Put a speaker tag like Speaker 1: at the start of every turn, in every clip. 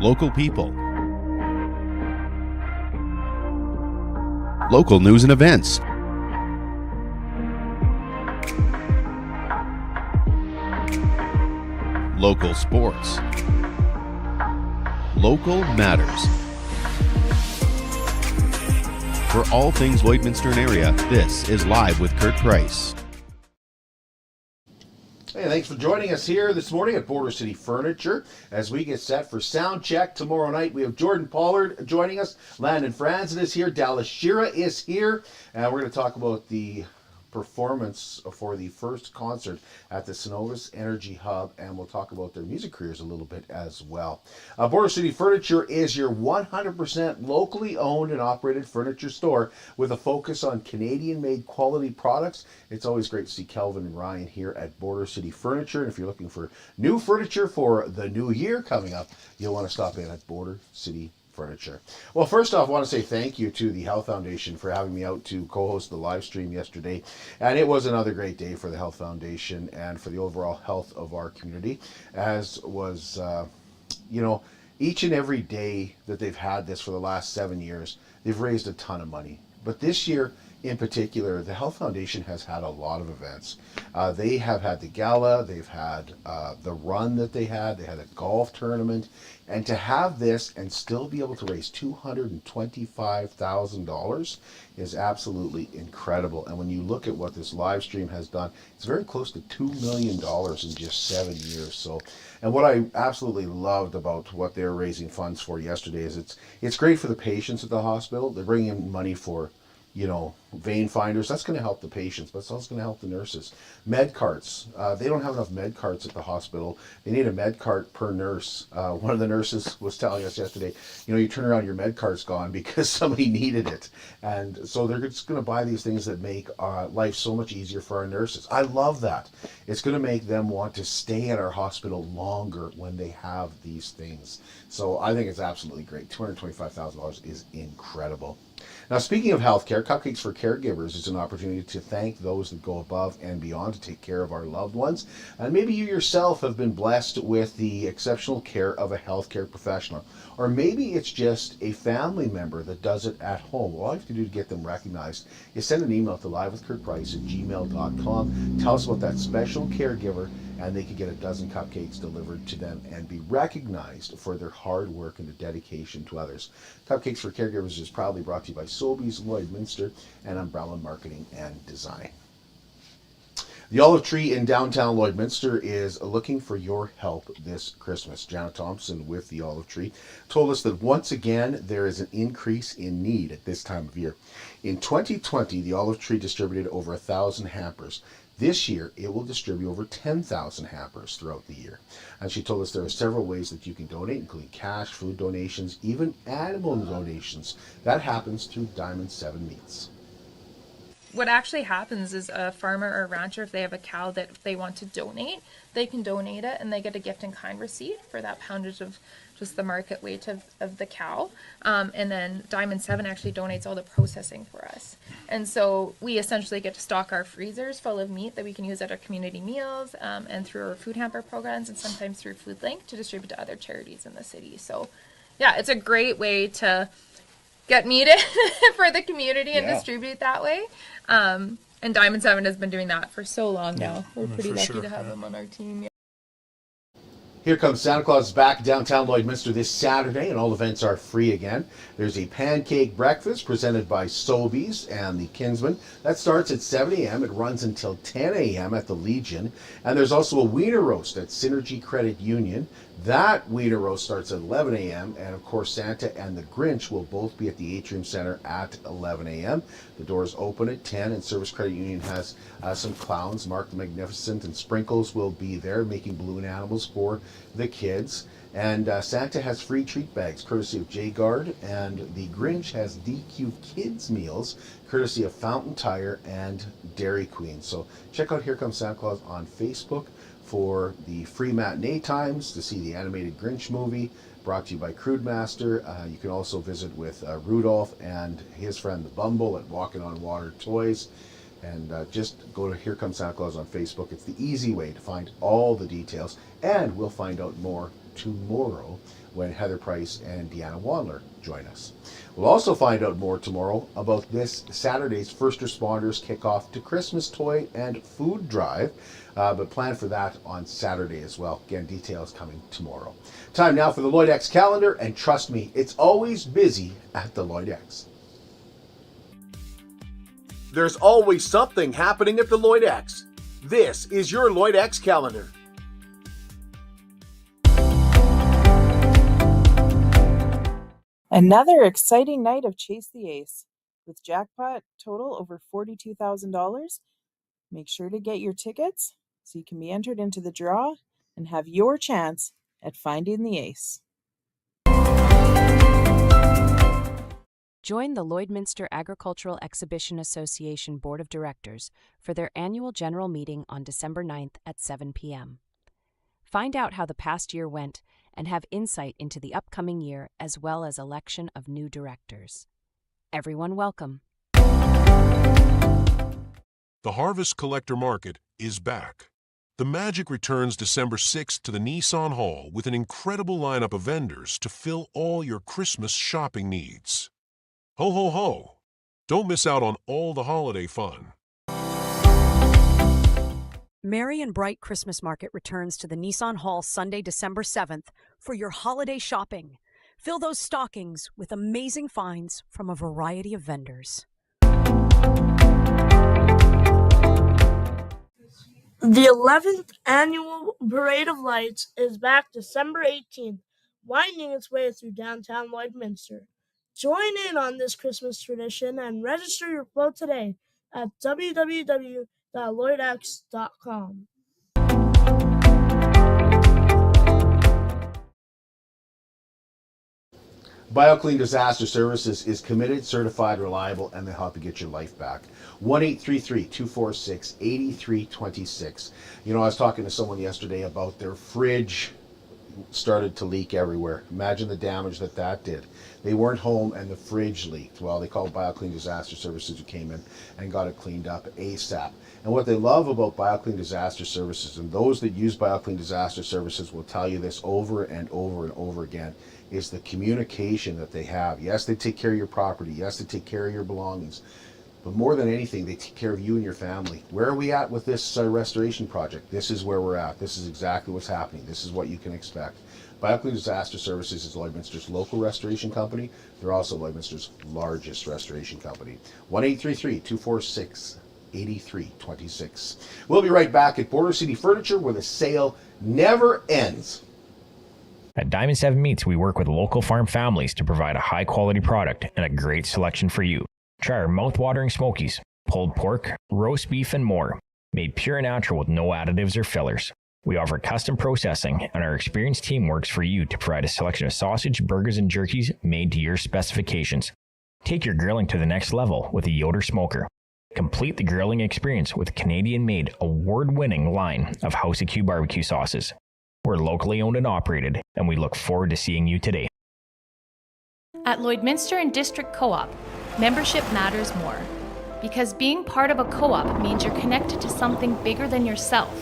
Speaker 1: local people, local news and events, local sports, local matters. For all things Lloydminster and area, this is Live with Kurt Price.
Speaker 2: Hey, thanks for joining us here this morning at Border City Furniture as we get set for sound check tomorrow night. We have Jordyn Pollard joining us. Landon Franson is here. Dallas Schira is here. And we're going to talk about the performance for the first concert at the Cenovus Energy Hub, and we'll talk about their music careers a little bit as well. Border City Furniture is your 100% locally owned and operated furniture store with a focus on Canadian-made quality products. It's always great to see Kelvin and Ryan here at Border City Furniture, and if you're looking for new furniture for the new year coming up, you'll want to stop in at Border City Furniture. Well, first off, I want to say thank you to the Health Foundation for having me out to co-host the live stream yesterday. And it was another great day for the Health Foundation and for the overall health of our community, as was, each and every day that they've had this for the last 7 years, they've raised a ton of money. But this year, in particular, the Health Foundation has had a lot of events. They have had the gala, they've had the run that they had a golf tournament, and to have this and still be able to raise $225,000 is absolutely incredible. And when you look at what this live stream has done, it's very close to $2 million in just 7 years. So, and what I absolutely loved about what they're raising funds for yesterday is it's great for the patients at the hospital. They're bringing in money for vein finders. That's going to help the patients, but it's also going to help the nurses. Med carts. They don't have enough med carts at the hospital. They need a med cart per nurse. One of the nurses was telling us yesterday, you turn around, your med cart's gone because somebody needed it. And so they're just going to buy these things that make life so much easier for our nurses. I love that. It's going to make them want to stay at our hospital longer when they have these things. So I think it's absolutely great. $225,000 is incredible. Now, speaking of healthcare, Cupcakes for Caregivers is an opportunity to thank those that go above and beyond to take care of our loved ones. And maybe you yourself have been blessed with the exceptional care of a healthcare professional. Or maybe it's just a family member that does it at home. All you have to do to get them recognized is send an email to livewithkurtprice@gmail.com. Tell us about that special caregiver, and they could get a dozen cupcakes delivered to them and be recognized for their hard work and their dedication to others. Cupcakes for Caregivers is proudly brought to you by Sobeys, Lloydminster, and Umbrella Marketing and Design. The Olive Tree in downtown Lloydminster is looking for your help this Christmas. Janet Thompson with the Olive Tree told us that once again there is an increase in need at this time of year. In 2020, the Olive Tree distributed over 1,000 hampers. This year, it will distribute over 10,000 hampers throughout the year. And she told us there are several ways that you can donate, including cash, food donations, even animal donations. That happens through Diamond 7 Meats.
Speaker 3: What actually happens is a farmer or a rancher, if they have a cow that they want to donate, they can donate it and they get a gift in kind receipt for that poundage of just the market weight of the cow. And then Diamond 7 actually donates all the processing for us. And so we essentially get to stock our freezers full of meat that we can use at our community meals and through our food hamper programs and sometimes through FoodLink to distribute to other charities in the city. So yeah, it's a great way to get meat for the community and distribute it that way. And Diamond 7 has been doing that for so long now. We're pretty lucky to have them on our team.
Speaker 2: Here comes Santa Claus back downtown Lloydminster this Saturday, and all events are free again. There's a pancake breakfast presented by Sobeys and the Kinsman. That starts at 7 a.m. It runs until 10 a.m. at the Legion. And there's also a wiener roast at Synergy Credit Union. That wiener roast starts at 11 a.m. And of course, Santa and the Grinch will both be at the Atrium Center at 11 a.m. The doors open at 10, and Service Credit Union has some clowns. Mark the Magnificent and Sprinkles will be there making balloon animals for the kids. And Santa has free treat bags courtesy of J Guard, and the Grinch has DQ Kids meals courtesy of Fountain Tire and Dairy Queen. So check out Here Comes Santa Claus on Facebook for the free matinee times to see the animated Grinch movie brought to you by Crude Master. You can also visit with Rudolph and his friend the Bumble at Walking on Water Toys. And just go to Here Comes Santa Claus on Facebook. It's the easy way to find all the details, and we'll find out more tomorrow when Heather Price and Deanna Wandler join us. We'll also find out more tomorrow about this Saturday's First Responders Kickoff to Christmas Toy and Food Drive, but plan for that on Saturday as well. Again, details coming tomorrow. Time now for the Lloyd X calendar, and trust me, it's always busy at the Lloyd X.
Speaker 4: There's always something happening at the Lloyd X. This is your Lloyd X calendar.
Speaker 5: Another exciting night of Chase the Ace. With jackpot total over $42,000, make sure to get your tickets so you can be entered into the draw and have your chance at finding the ace.
Speaker 6: Join the Lloydminster Agricultural Exhibition Association Board of Directors for their annual general meeting on December 9th at 7 p.m. Find out how the past year went and have insight into the upcoming year as well as election of new directors. Everyone welcome.
Speaker 7: The Harvest Collector Market is back. The magic returns December 6th to the Nissan Hall with an incredible lineup of vendors to fill all your Christmas shopping needs. Ho, ho, ho! Don't miss out on all the holiday fun.
Speaker 8: Merry and Bright Christmas Market returns to the Nissan Hall Sunday, December 7th for your holiday shopping. Fill those stockings with amazing finds from a variety of vendors.
Speaker 9: The 11th Annual Parade of Lights is back December 18th, winding its way through downtown Lloydminster. Join in on this Christmas tradition and register your vote today at www.lloydx.com.
Speaker 2: BioClean Disaster Services is committed, certified, reliable, and they help you get your life back. 1-833-246-8326. You know, I was talking to someone yesterday about their fridge started to leak everywhere. Imagine the damage that did. They weren't home and the fridge leaked. Well, they called BioClean Disaster Services, who came in and got it cleaned up ASAP. And what they love about BioClean Disaster Services, and those that use BioClean Disaster Services will tell you this over and over and over again, is the communication that they have. Yes, they take care of your property. Yes, they take care of your belongings. But more than anything, they take care of you and your family. Where are we at with this restoration project? This is where we're at. This is exactly what's happening. This is what you can expect. BioClean Disaster Services is Lloydminster's local restoration company. They're also Lloydminster's largest restoration company. 1-833-246-8326. We'll be right back at Border City Furniture, where the sale never ends.
Speaker 10: At Diamond 7 Meats, we work with local farm families to provide a high-quality product and a great selection for you. Try our mouth-watering smokies, pulled pork, roast beef, and more, made pure and natural with no additives or fillers. We offer custom processing, and our experienced team works for you to provide a selection of sausage, burgers, and jerkies made to your specifications. Take your grilling to the next level with a Yoder smoker. Complete the grilling experience with a Canadian-made, award-winning line of House of Q barbecue sauces. We're locally owned and operated, and we look forward to seeing you today.
Speaker 11: At Lloydminster and District Co-op, membership matters more. Because being part of a co-op means you're connected to something bigger than yourself.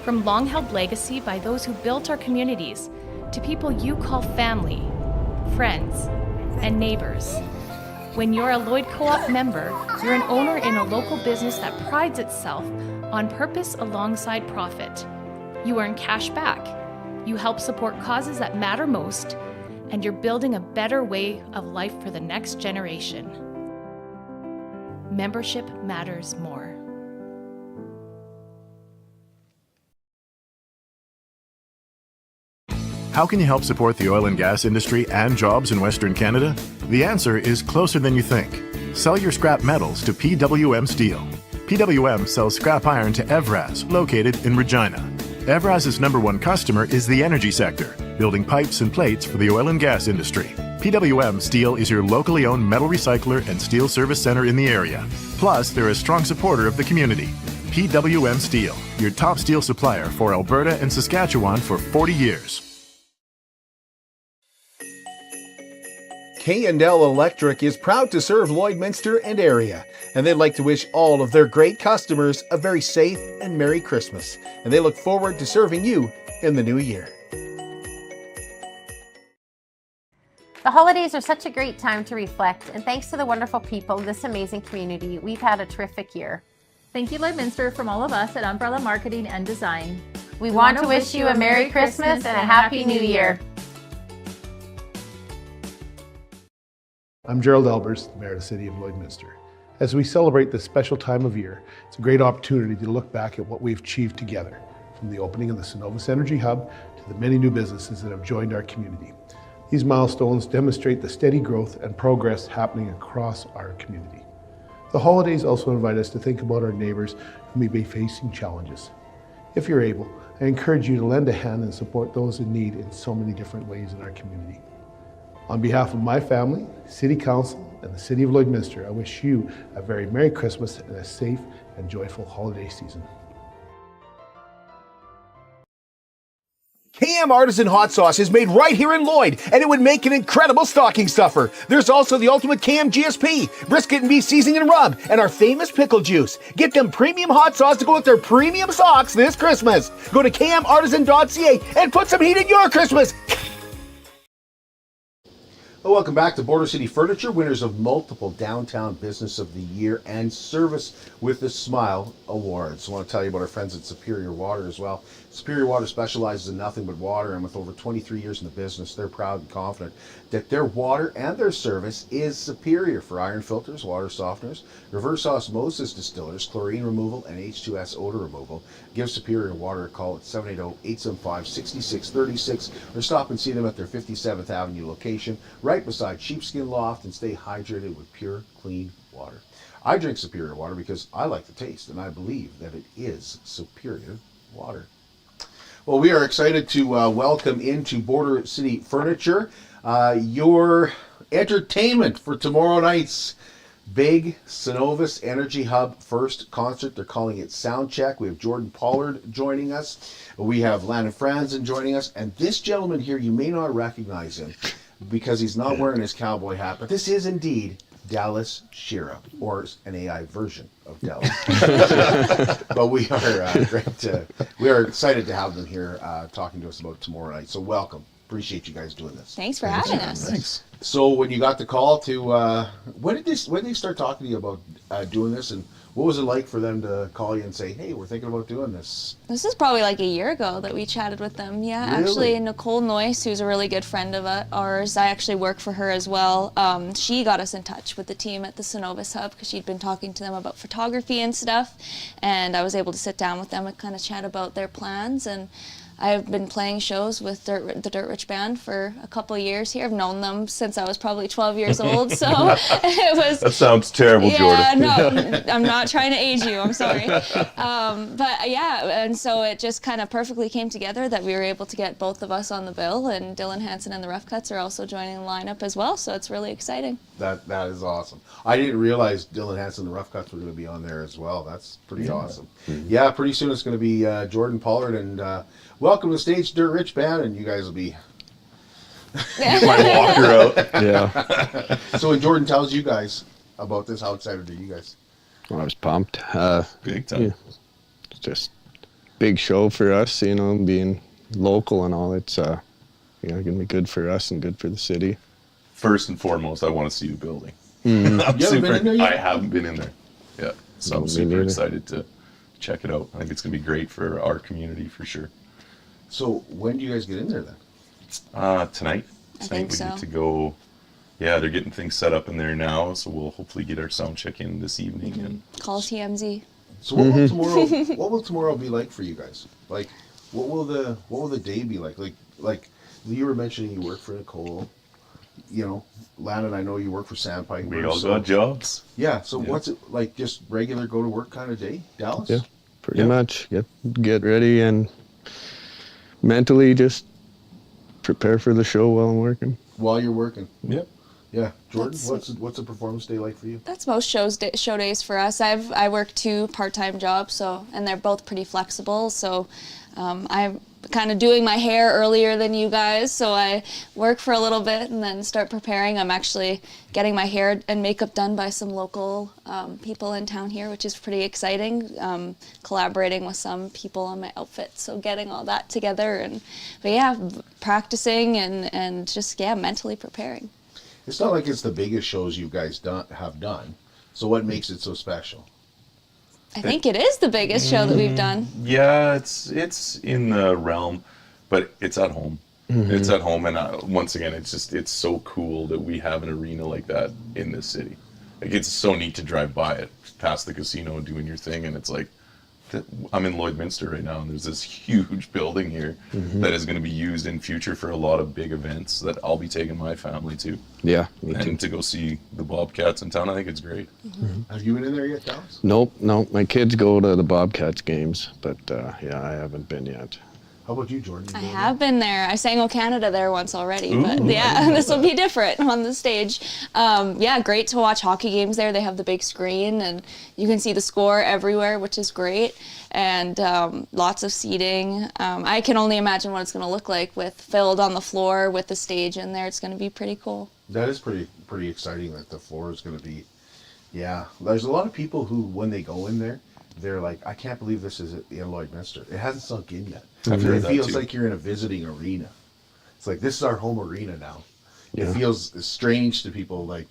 Speaker 11: From long-held legacy by those who built our communities, to people you call family, friends, and neighbors. When you're a Lloyd Co-op member, you're an owner in a local business that prides itself on purpose alongside profit. You earn cash back, you help support causes that matter most, and you're building a better way of life for the next generation. Membership matters more.
Speaker 12: How can you help support the oil and gas industry and jobs in Western Canada? The answer is closer than you think. Sell your scrap metals to PWM Steel. PWM sells scrap iron to Evraz, located in Regina. Evraz's #1 customer is the energy sector, building pipes and plates for the oil and gas industry. PWM Steel is your locally owned metal recycler and steel service center in the area. Plus, they're a strong supporter of the community. PWM Steel, your top steel supplier for Alberta and Saskatchewan for 40 years.
Speaker 4: K&L Electric is proud to serve Lloydminster and area, and they'd like to wish all of their great customers a very safe and Merry Christmas, and they look forward to serving you in the new year.
Speaker 13: The holidays are such a great time to reflect, and thanks to the wonderful people in this amazing community, we've had a terrific year.
Speaker 14: Thank you, Lloydminster, from all of us at Umbrella Marketing and Design.
Speaker 13: We want to wish you a Merry Christmas and a Happy New Year.
Speaker 4: I'm Gerald Albers, the Mayor of the City of Lloydminster. As we celebrate this special time of year, it's a great opportunity to look back at what we've achieved together, from the opening of the Cenovus Energy Hub to the many new businesses that have joined our community. These milestones demonstrate the steady growth and progress happening across our community. The holidays also invite us to think about our neighbors who may be facing challenges. If you're able, I encourage you to lend a hand and support those in need in so many different ways in our community. On behalf of my family, City Council, and the City of Lloydminster, I wish you a very Merry Christmas and a safe and joyful holiday season.
Speaker 15: KM Artisan Hot Sauce is made right here in Lloyd, and it would make an incredible stocking stuffer. There's also the ultimate KM GSP, brisket and beef seasoning and rub, and our famous pickle juice. Get them premium hot sauce to go with their premium socks this Christmas. Go to kmartisan.ca and put some heat in your Christmas.
Speaker 2: Well, welcome back to Border City Furniture, winners of multiple Downtown Business of the Year and Service with the Smile Awards. I want to tell you about our friends at Superior Water as well. Superior Water specializes in nothing but water, and with over 23 years in the business, they're proud and confident that their water and their service is superior for iron filters, water softeners, reverse osmosis distillers, chlorine removal, and H2S odor removal. Give Superior Water a call at 780-875-6636 or stop and see them at their 57th Avenue location, right beside Sheepskin Loft, and stay hydrated with pure, clean water. I drink Superior Water because I like the taste, and I believe that it is superior water. Well, we are excited to welcome into Border City Furniture your entertainment for tomorrow night's big Cenovus Energy Hub first concert. They're calling it Soundcheck. We have Jordyn Pollard joining us. We have Landon Franson joining us. And this gentleman here, you may not recognize him because he's not wearing his cowboy hat, but this is indeed Dallas Schira, or an AI version of Dallas. But we are excited to have them here talking to us about tomorrow night. So welcome. Appreciate you guys doing this.
Speaker 16: Thanks for having us.
Speaker 2: Thanks. So when you got the call to, when did they start talking to you about doing this, and what was it like for them to call you and say, hey, we're thinking about doing this?
Speaker 16: This is probably like a year ago that we chatted with them. Yeah,
Speaker 2: Really?
Speaker 16: Actually, Nicole Noyce, who's a really good friend of ours, I actually work for her as well. She got us in touch with the team at the Cenovus Hub because she'd been talking to them about photography and stuff, and I was able to sit down with them and kind of chat about their plans. And I've been playing shows with the Dirt Rich Band for a couple of years here. I've known them since I was probably 12 years old, so it was...
Speaker 17: That sounds terrible,
Speaker 16: yeah,
Speaker 17: Jordyn.
Speaker 16: No, I'm not trying to age you, I'm sorry. But yeah, and so it just kind of perfectly came together that we were able to get both of us on the bill, and Dylan Hansen and the Rough Cuts are also joining the lineup as well, so it's really exciting.
Speaker 2: That is awesome. I didn't realize Dylan Hansen and the Rough Cuts were going to be on there as well. That's pretty awesome.
Speaker 17: Mm-hmm.
Speaker 2: Yeah, pretty soon it's going to be Jordyn Pollard, and welcome to the stage, Dirt Rich Band, and you guys will be...
Speaker 17: Get my walker out.
Speaker 18: Yeah.
Speaker 2: So when Jordyn tells you guys about this, how excited are you guys?
Speaker 18: Well, I was pumped.
Speaker 17: Big time.
Speaker 18: Yeah, it's just big show for us, being local and all. It's going to be good for us and good for the city.
Speaker 17: First and foremost, I want to see the building.
Speaker 18: Mm-hmm.
Speaker 17: I'm
Speaker 2: You haven't been in there yet?
Speaker 17: I haven't been in there. Yeah. So I'm
Speaker 18: Me
Speaker 17: super
Speaker 18: neither.
Speaker 17: excited to check it out. I think it's going to be great for our community for sure.
Speaker 2: So when do you guys get in there then?
Speaker 17: Tonight.
Speaker 16: I think
Speaker 17: we
Speaker 16: so.
Speaker 17: get to go. Yeah, they're getting things set up in there now, so we'll hopefully get our sound check in this evening. And
Speaker 16: Call TMZ.
Speaker 2: So what will tomorrow? What will tomorrow be like for you guys? Like, what will the day be like? Like you were mentioning, you work for Nicole. Landon, I know you work for Sandpiper.
Speaker 17: we all got jobs.
Speaker 2: Yeah. So what's it like? Just regular go to work kind of day, Dallas?
Speaker 18: Yeah, pretty much. Get ready and mentally just prepare for the show while I'm working.
Speaker 2: While you're working.
Speaker 17: Yep.
Speaker 2: Yeah, Jordyn, what's a performance day like for you?
Speaker 16: That's most show days for us. I work 2 part-time jobs, and they're both pretty flexible. So I'm kind of doing my hair earlier than you guys, so I work for a little bit and then start preparing. I'm actually getting my hair and makeup done by some local people in town here, which is pretty exciting. Collaborating with some people on my outfit, so getting all that together. But yeah, practicing and just mentally preparing.
Speaker 2: It's not like it's the biggest shows you guys have done. So what makes it so special?
Speaker 16: I think it is the biggest show that we've done.
Speaker 17: Yeah, it's in the realm, but it's at home. It's at home, and once again, it's so cool that we have an arena like that in this city. Like, it's so neat to drive by it, past the casino and doing your thing, and it's like, I'm in Lloydminster right now, and there's this huge building here that is going to be used in future for a lot of big events that I'll be taking my family to.
Speaker 18: Yeah, me too.
Speaker 17: And to go see the Bobcats in town, I think it's great.
Speaker 2: Have you been in there yet, Dallas?
Speaker 18: Nope. My kids go to the Bobcats games, but yeah, I haven't been yet.
Speaker 2: How about you, Jordyn?
Speaker 16: I have been there. I sang O Canada there once already, but
Speaker 2: Ooh,
Speaker 16: yeah, this will be different on the stage. Yeah, great to watch hockey games there. They have the big screen, and you can see the score everywhere, which is great, and lots of seating. I can only imagine what it's going to look like with filled on the floor with the stage in there. It's going to be pretty cool.
Speaker 2: That is pretty exciting that the floor is going to be, yeah. There's a lot of people who, when they go in there, they're like, I can't believe this is in Lloydminster. It hasn't sunk in yet. It feels like you're in a visiting arena. It's like, this is our home arena now. Yeah. It feels strange to people, like,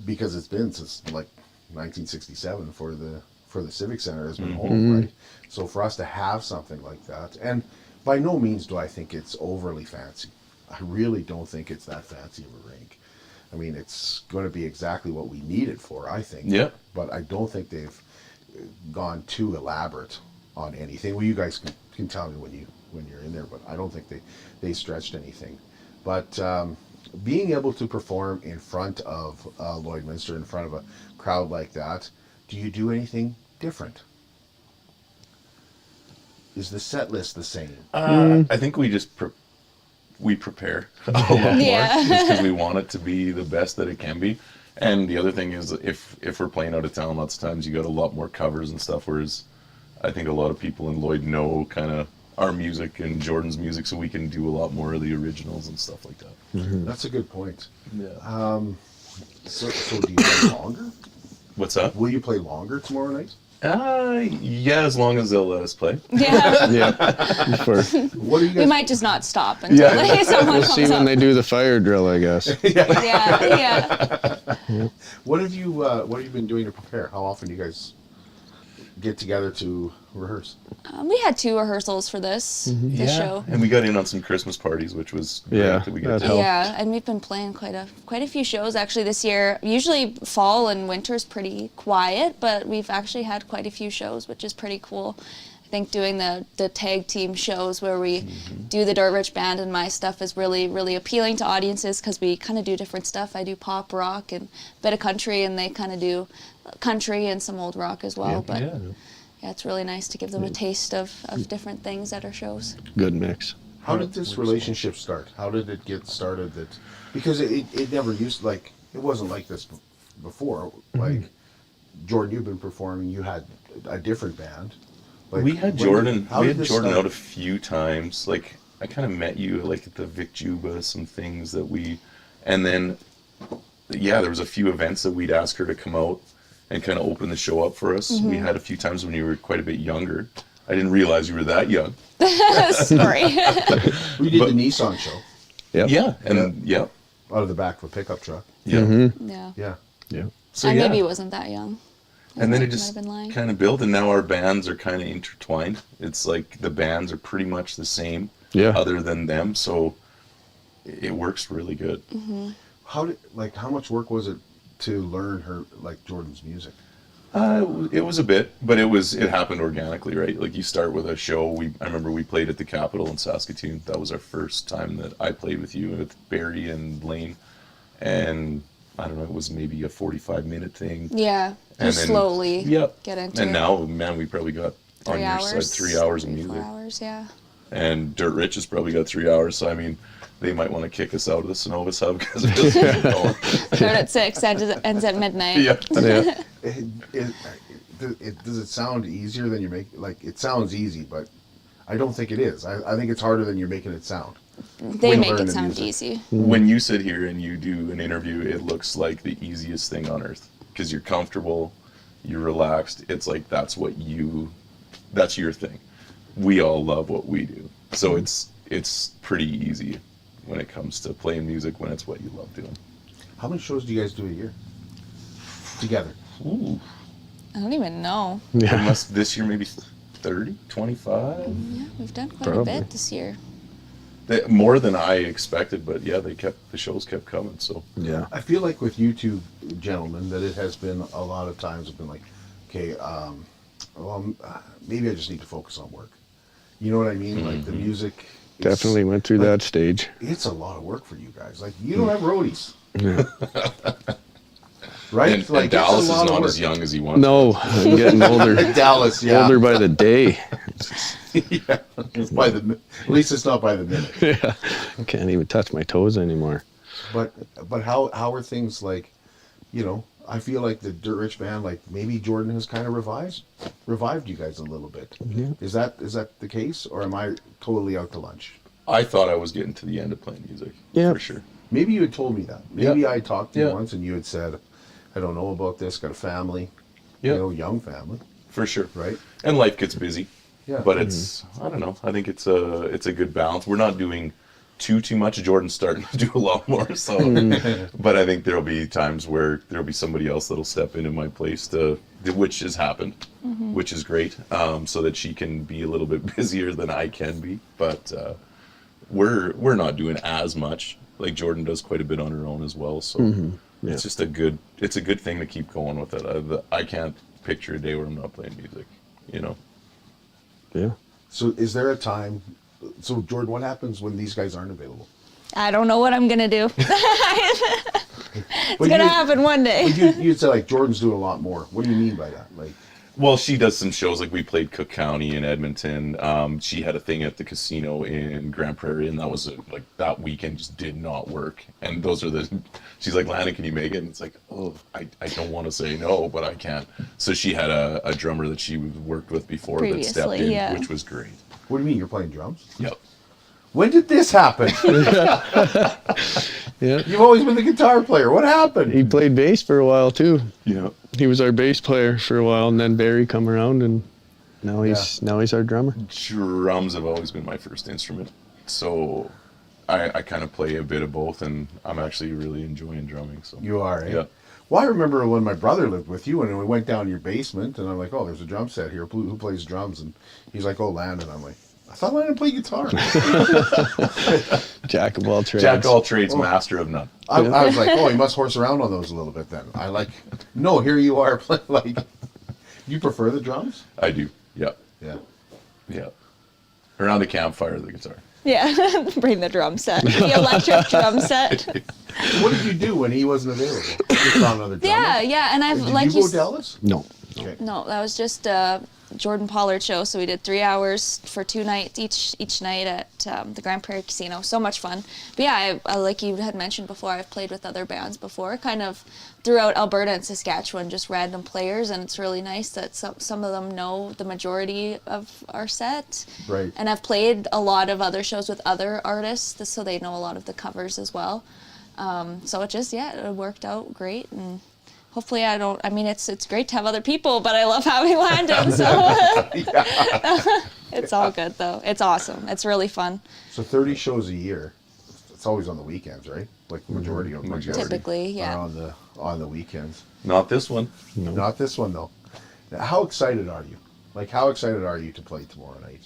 Speaker 2: because it's been since like 1967 for the Civic Center has been home, right? So for us to have something like that, and by no means do I think it's overly fancy. I really don't think it's that fancy of a rink. I mean, it's going to be exactly what we need it for, I think.
Speaker 17: Yeah.
Speaker 2: But I don't think they've gone too elaborate on anything. Well, you guys can tell me when you're in there, but I don't think they stretched anything. But being able to perform in front of Lloydminster, in front of a crowd like that, do you do anything different? Is the set list the same?
Speaker 17: I think we just we prepare a lot more just because we want it to be the best that it can be. And the other thing is, if we're playing out of town, lots of times you got a lot more covers and stuff, whereas I think a lot of people in Lloyd know kind of our music and Jordyn's music, so we can do a lot more of the originals and stuff like that.
Speaker 2: That's a good point.
Speaker 17: Yeah.
Speaker 2: So do you play longer?
Speaker 17: What's that?
Speaker 2: Will you play longer tomorrow night?
Speaker 17: Yeah, as long as they'll let us play.
Speaker 16: Yeah.
Speaker 18: Yeah.
Speaker 2: What are you guys?
Speaker 16: We might just not stop until someone
Speaker 18: We'll see
Speaker 16: comes
Speaker 18: when
Speaker 16: up.
Speaker 18: they do the fire drill, I guess.
Speaker 16: Yeah.
Speaker 2: What have you been doing to prepare? How often do you guys get together to rehearse?
Speaker 16: We had 2 rehearsals for this show.
Speaker 17: And we got in on some Christmas parties, which was great that we got to.
Speaker 16: Yeah, and we've been playing quite a few shows actually this year. Usually fall and winter is pretty quiet, but we've actually had quite a few shows, which is pretty cool. I think doing the tag team shows where we do the Dirt Rich Band and my stuff is really, really appealing to audiences because we kind of do different stuff. I do pop rock and a bit of country, and they kind of do country and some old rock as well. Yeah, it's really nice to give them a taste of different things at our shows.
Speaker 18: Good mix.
Speaker 2: How did this relationship start? How did it get started? Because it never used, like, it wasn't like this before. Like, Jordyn, you've been performing. You had a different band. Like,
Speaker 17: we had Jordyn. We had Jordyn out a few times. Like, I kind of met you like at the Vic Juba, some things that and then there was a few events that we'd ask her to come out and kind of open the show up for us. We had a few times when you were quite a bit younger. I didn't realize you were that young.
Speaker 16: Sorry.
Speaker 2: We did the Nissan show.
Speaker 18: Yep.
Speaker 17: Yeah, and
Speaker 2: out of the back of a pickup truck.
Speaker 16: Yeah.
Speaker 17: So
Speaker 16: I maybe wasn't that young.
Speaker 17: And then it just kind of built, and now our bands are kind of intertwined. It's like the bands are pretty much the same, other than them. So it works really good.
Speaker 2: How much work was it to learn Jordyn's music?
Speaker 17: It was a bit, but it happened organically, right? Like, you start with a show. I remember we played at the Capitol in Saskatoon. That was our first time that I played with you, with Barry and Lane, and I don't know, it was maybe a 45-minute thing.
Speaker 16: Yeah, and then slowly get into it.
Speaker 17: And now, man, we probably got
Speaker 16: 3
Speaker 17: on your
Speaker 16: hours,
Speaker 17: side 3 hours of
Speaker 16: 4
Speaker 17: music.
Speaker 16: hours, yeah.
Speaker 17: And Dirt Rich has probably got 3 hours, so I mean, they might want to kick us out of the Cenovus Hub because it doesn't keep going.
Speaker 16: Start at 6, ends at midnight.
Speaker 2: Does it sound easier than you make? Like, it sounds easy, but I don't think it is. I think it's harder than you're making it sound.
Speaker 16: They make it sound easy.
Speaker 17: When you sit here and you do an interview, it looks like the easiest thing on earth because you're comfortable, you're relaxed. It's like that's your thing. We all love what we do, so it's it's pretty easy when it comes to playing music when it's what you love doing.
Speaker 2: How many shows do you guys do a year together?
Speaker 17: Ooh.
Speaker 16: I don't even know.
Speaker 17: Yeah. This year maybe 30, 25?
Speaker 16: Yeah, we've done quite
Speaker 17: Probably.
Speaker 16: a bit this year.
Speaker 17: More than I expected, but yeah, the shows kept coming. So
Speaker 18: yeah,
Speaker 2: I feel like with you two gentlemen that it has been a lot of times have been like, okay, maybe I just need to focus on work. You know what I mean? Like the music.
Speaker 18: Definitely went through that stage.
Speaker 2: It's a lot of work for you guys. Like you don't have roadies.
Speaker 18: Yeah.
Speaker 2: Right?
Speaker 17: And,
Speaker 2: like,
Speaker 17: and Dallas is
Speaker 2: it's a lot of
Speaker 17: not
Speaker 2: work.
Speaker 17: as young as he wants.
Speaker 18: No, I'm getting older.
Speaker 2: Dallas, yeah.
Speaker 18: Older by the day.
Speaker 2: Yeah, it's by the, at least it's not by the minute.
Speaker 18: Yeah, I can't even touch my toes anymore.
Speaker 2: But how are things like, you know, I feel like the Dirt Rich Band, like maybe Jordyn has kind of revived you guys a little bit.
Speaker 18: Yeah.
Speaker 2: Is that the case, or am I totally out to lunch?
Speaker 17: I thought I was getting to the end of playing music.
Speaker 18: Yeah,
Speaker 17: for sure.
Speaker 2: Maybe you had told me that. Maybe
Speaker 17: Yeah.
Speaker 2: I talked to you
Speaker 17: Yeah.
Speaker 2: once and you had said, I don't know about this, got a family,
Speaker 17: Yeah.
Speaker 2: you know, young family.
Speaker 17: For sure.
Speaker 2: Right.
Speaker 17: And life gets busy.
Speaker 2: Yeah.
Speaker 17: But it's I don't know. I think it's a good balance. We're not doing too much. Jordyn's starting to do a lot more. So, but I think there'll be times where there'll be somebody else that'll step into my place which has happened, which is great. So that she can be a little bit busier than I can be. But we're not doing as much. Like Jordyn does quite a bit on her own as well. So
Speaker 18: Yeah.
Speaker 17: it's just a good thing to keep going with it. I can't picture a day where I'm not playing music. You know.
Speaker 18: Yeah.
Speaker 2: So is there a time, so Jordyn, what happens when these guys aren't available?
Speaker 16: I don't know what I'm going to do. It's going to happen one day.
Speaker 2: You'd say like Jordyn's doing a lot more. What do you mean by that? Like,
Speaker 17: Well, she does some shows, like we played Cook County in Edmonton. She had a thing at the casino in Grand Prairie, and that was like that weekend just did not work. And those are she's like, Landon, can you make it? And it's like, oh, I don't want to say no, but I can't. So she had a drummer that she worked with before that stepped
Speaker 16: Previously,
Speaker 17: in,
Speaker 16: yeah.
Speaker 17: which was great.
Speaker 2: what do you mean you're playing drums?
Speaker 17: Yep.
Speaker 2: When did this happen?
Speaker 18: Yeah.
Speaker 2: You've always been the guitar player. What happened?
Speaker 18: He played bass for a while too.
Speaker 17: Yeah.
Speaker 18: He was our bass player for a while, and then Barry come around, and now he's our drummer.
Speaker 17: Drums have always been my first instrument. So I kind of play a bit of both, and I'm actually really enjoying drumming. So
Speaker 2: You are, eh?
Speaker 17: Yeah.
Speaker 2: Well, I remember when my brother lived with you, and we went down to your basement, and I'm like, oh, there's a drum set here. Who plays drums? And he's like, oh, Landon. I'm like, I thought Landon played guitar.
Speaker 18: Jack of all trades.
Speaker 17: Jack of all trades, master of none.
Speaker 2: I was like, oh, he must horse around on those a little bit then. No, here you are. Like, you prefer the drums?
Speaker 17: I do. Yeah.
Speaker 2: Yeah.
Speaker 17: Yeah. Around the campfire, the guitar.
Speaker 16: Yeah, bring the drum set, the electric drum set.
Speaker 2: What did you do when he wasn't available? Just found another drummer?
Speaker 16: Yeah, and I've
Speaker 2: Did
Speaker 16: like
Speaker 2: you go Dallas?
Speaker 18: No.
Speaker 2: Okay.
Speaker 16: No, that was just a Jordyn Pollard show. So we did 3 hours for 2 nights each night at the Grand Prairie Casino. So much fun. But yeah, I like you had mentioned before, I've played with other bands before, kind of throughout Alberta and Saskatchewan, just random players, and it's really nice that some of them know the majority of our set.
Speaker 2: Right.
Speaker 16: And I've played a lot of other shows with other artists, so they know a lot of the covers as well. So it worked out great, and hopefully it's great to have other people, but I love having Landon, so it's all good though. It's awesome. It's really fun.
Speaker 2: So 30 shows a year. It's always on the weekends, right? Like the majority of them
Speaker 16: Typically, yeah.
Speaker 2: are on the weekends.
Speaker 17: Not this one.
Speaker 18: No.
Speaker 2: Not this one though. Now, how excited are you? Like, how excited are you to play tomorrow night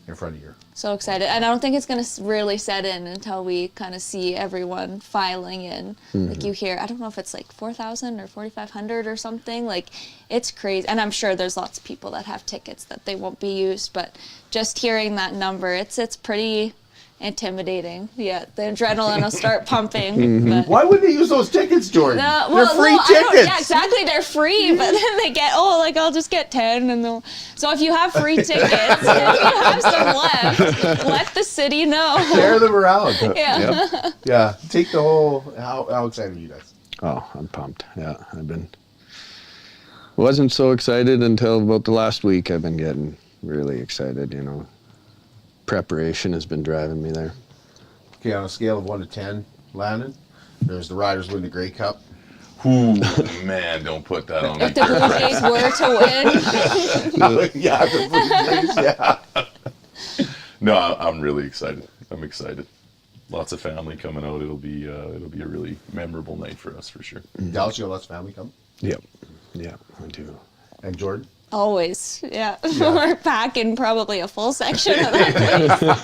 Speaker 2: in front of you?
Speaker 16: So excited. And I don't think it's going to really set in until we kind of see everyone filing in. Like you hear, I don't know if it's like 4,000 or 4,500 or something. Like, it's crazy. And I'm sure there's lots of people that have tickets that they won't be used. But just hearing that number, it's pretty intimidating. Yeah, the adrenaline will start pumping. But
Speaker 2: Why wouldn't they use those tickets, Jordyn? They're free
Speaker 16: I don't-
Speaker 2: tickets.
Speaker 16: Yeah, exactly. They're free, but then they get, I'll just get 10. And so if you have free tickets, if you have some left, let the city know.
Speaker 2: Share them around.
Speaker 16: Yeah.
Speaker 18: Yep.
Speaker 2: Yeah. Take the whole. How excited are you guys?
Speaker 18: Oh, I'm pumped. Yeah, wasn't so excited until about the last week. I've been getting really excited, Preparation has been driving me there.
Speaker 2: Okay, on a scale of 1 to 10, Landon, there's the Riders win the Grey Cup.
Speaker 17: Ooh, man, don't put that on me.
Speaker 16: If the Blue Jays were to win.
Speaker 2: Yeah, the Blue Jays, yeah.
Speaker 17: No, I'm really excited. I'm excited. Lots of family coming out. It'll be a really memorable night for us for sure.
Speaker 2: Dallas, you got lots of family coming?
Speaker 18: Yep. Yeah, I do.
Speaker 2: And Jordyn?
Speaker 16: Always, yeah. We're packing probably a full section of that.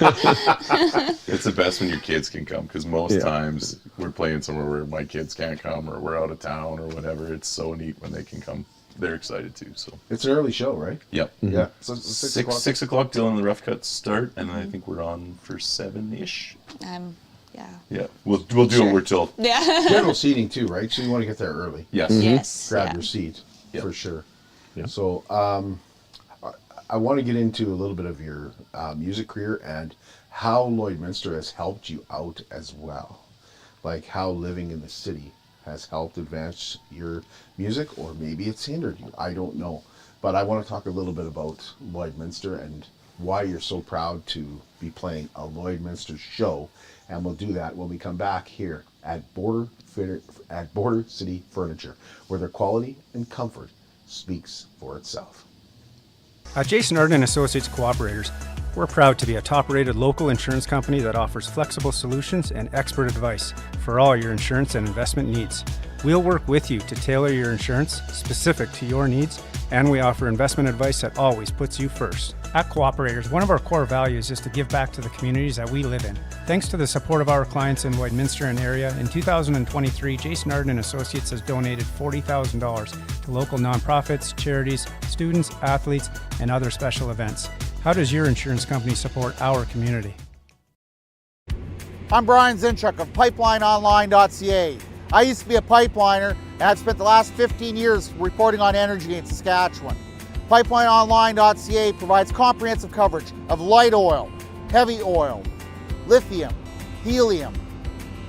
Speaker 17: It's the best when your kids can come, because most times we're playing somewhere where my kids can't come or we're out of town or whatever. It's so neat when they can come. They're excited too. So
Speaker 2: it's an early show, right?
Speaker 17: Yep.
Speaker 2: Yeah. So 6 o'clock.
Speaker 17: 6 o'clock. Dylan and the Rough Cuts start, and then I think we're on for 7-ish.
Speaker 16: Yeah.
Speaker 17: Yeah. We'll do
Speaker 16: Sure.
Speaker 17: what we're told.
Speaker 16: Yeah.
Speaker 2: General seating too, right? So you want to get there early.
Speaker 17: Yes.
Speaker 16: Yes.
Speaker 2: Grab
Speaker 16: yeah.
Speaker 2: your seat for sure.
Speaker 17: Yeah.
Speaker 2: So I want to get into a little bit of your music career and how Lloydminster has helped you out as well. Like how living in the city has helped advance your music, or maybe it's hindered you. I don't know. But I want to talk a little bit about Lloydminster and why you're so proud to be playing a Lloydminster show. And we'll do that when we come back here at Border City Furniture, where their quality and comfort speaks for itself.
Speaker 19: At Jason Arden Associates Cooperators, we're proud to be a top-rated local insurance company that offers flexible solutions and expert advice for all your insurance and investment needs. We'll work with you to tailor your insurance specific to your needs, and we offer investment advice that always puts you first. At Cooperators, one of our core values is to give back to the communities that we live in. Thanks to the support of our clients in Lloydminster and area, in 2023, Jason Arden Associates has donated $40,000 to local nonprofits, charities, students, athletes, and other special events. How does your insurance company support our community?
Speaker 20: I'm Brian Zinchuk of PipelineOnline.ca. I used to be a pipeliner, and I've spent the last 15 years reporting on energy in Saskatchewan. PipelineOnline.ca provides comprehensive coverage of light oil, heavy oil, lithium, helium,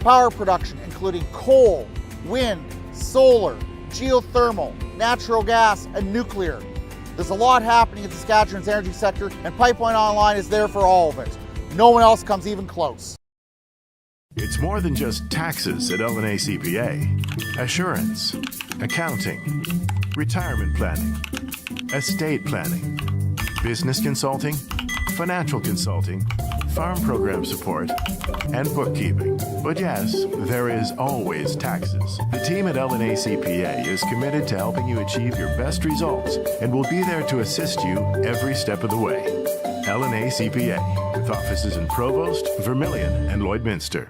Speaker 20: power production including coal, wind, solar, geothermal, natural gas, and nuclear. There's a lot happening in Saskatchewan's energy sector, and Pipeline Online is there for all of it. No one else comes even close.
Speaker 12: It's more than just taxes at L&A CPA. Assurance, accounting, retirement planning, estate planning, business consulting, financial consulting, farm program support, and bookkeeping. But yes, there is always taxes. The team at L&A CPA is committed to helping you achieve your best results and will be there to assist you every step of the way. L&A CPA, with offices in Provost, Vermilion, and Lloydminster.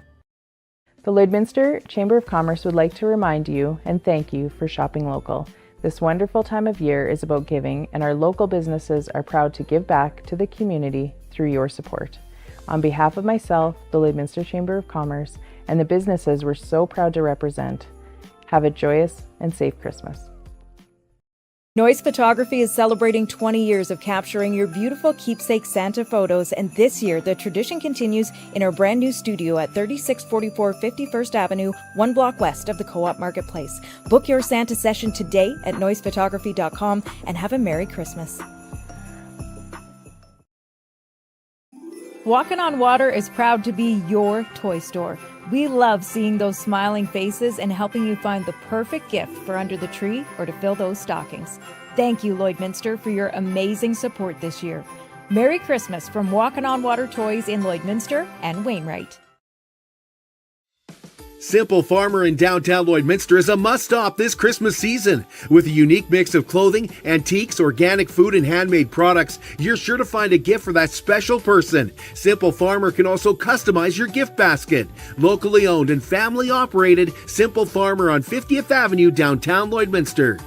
Speaker 5: The Lloydminster Chamber of Commerce would like to remind you and thank you for shopping local. This wonderful time of year is about giving, and our local businesses are proud to give back to the community through your support. On behalf of myself, the Lloydminster Chamber of Commerce, and the businesses we're so proud to represent, have a joyous and safe Christmas.
Speaker 21: Noise Photography is celebrating 20 years of capturing your beautiful keepsake Santa photos, and this year the tradition continues in our brand new studio at 3644 51st Avenue, 1 block west of the Co-op Marketplace. Book your Santa session today at noisephotography.com and have a Merry Christmas. Walking on Water is proud to be your toy store. We love seeing those smiling faces and helping you find the perfect gift for under the tree or to fill those stockings. Thank you, Lloydminster, for your amazing support this year. Merry Christmas from Walking on Water Toys in Lloydminster and Wainwright.
Speaker 15: Simple Farmer in downtown Lloydminster is a must-stop this Christmas season. With a unique mix of clothing, antiques, organic food, and handmade products, you're sure to find a gift for that special person. Simple Farmer can also customize your gift basket. Locally owned and family operated, Simple Farmer on 50th Avenue, downtown Lloydminster.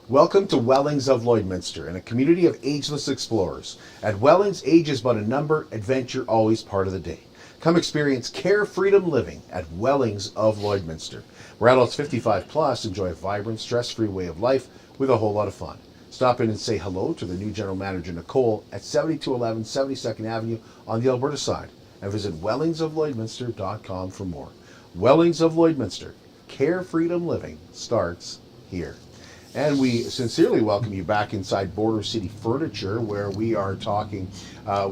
Speaker 2: Welcome to Wellings of Lloydminster, and a community of ageless explorers. At Wellings, age is but a number, adventure always part of the day. Come experience care freedom living at Wellings of Lloydminster, where adults 55 plus enjoy a vibrant, stress-free way of life with a whole lot of fun. Stop in and say hello to the new general manager, Nicole, at 7211 72nd Avenue on the Alberta side, and visit wellingsoflloydminster.com for more. Wellings of Lloydminster, care freedom living starts here. And we sincerely welcome you back inside Border City Furniture, where we are talking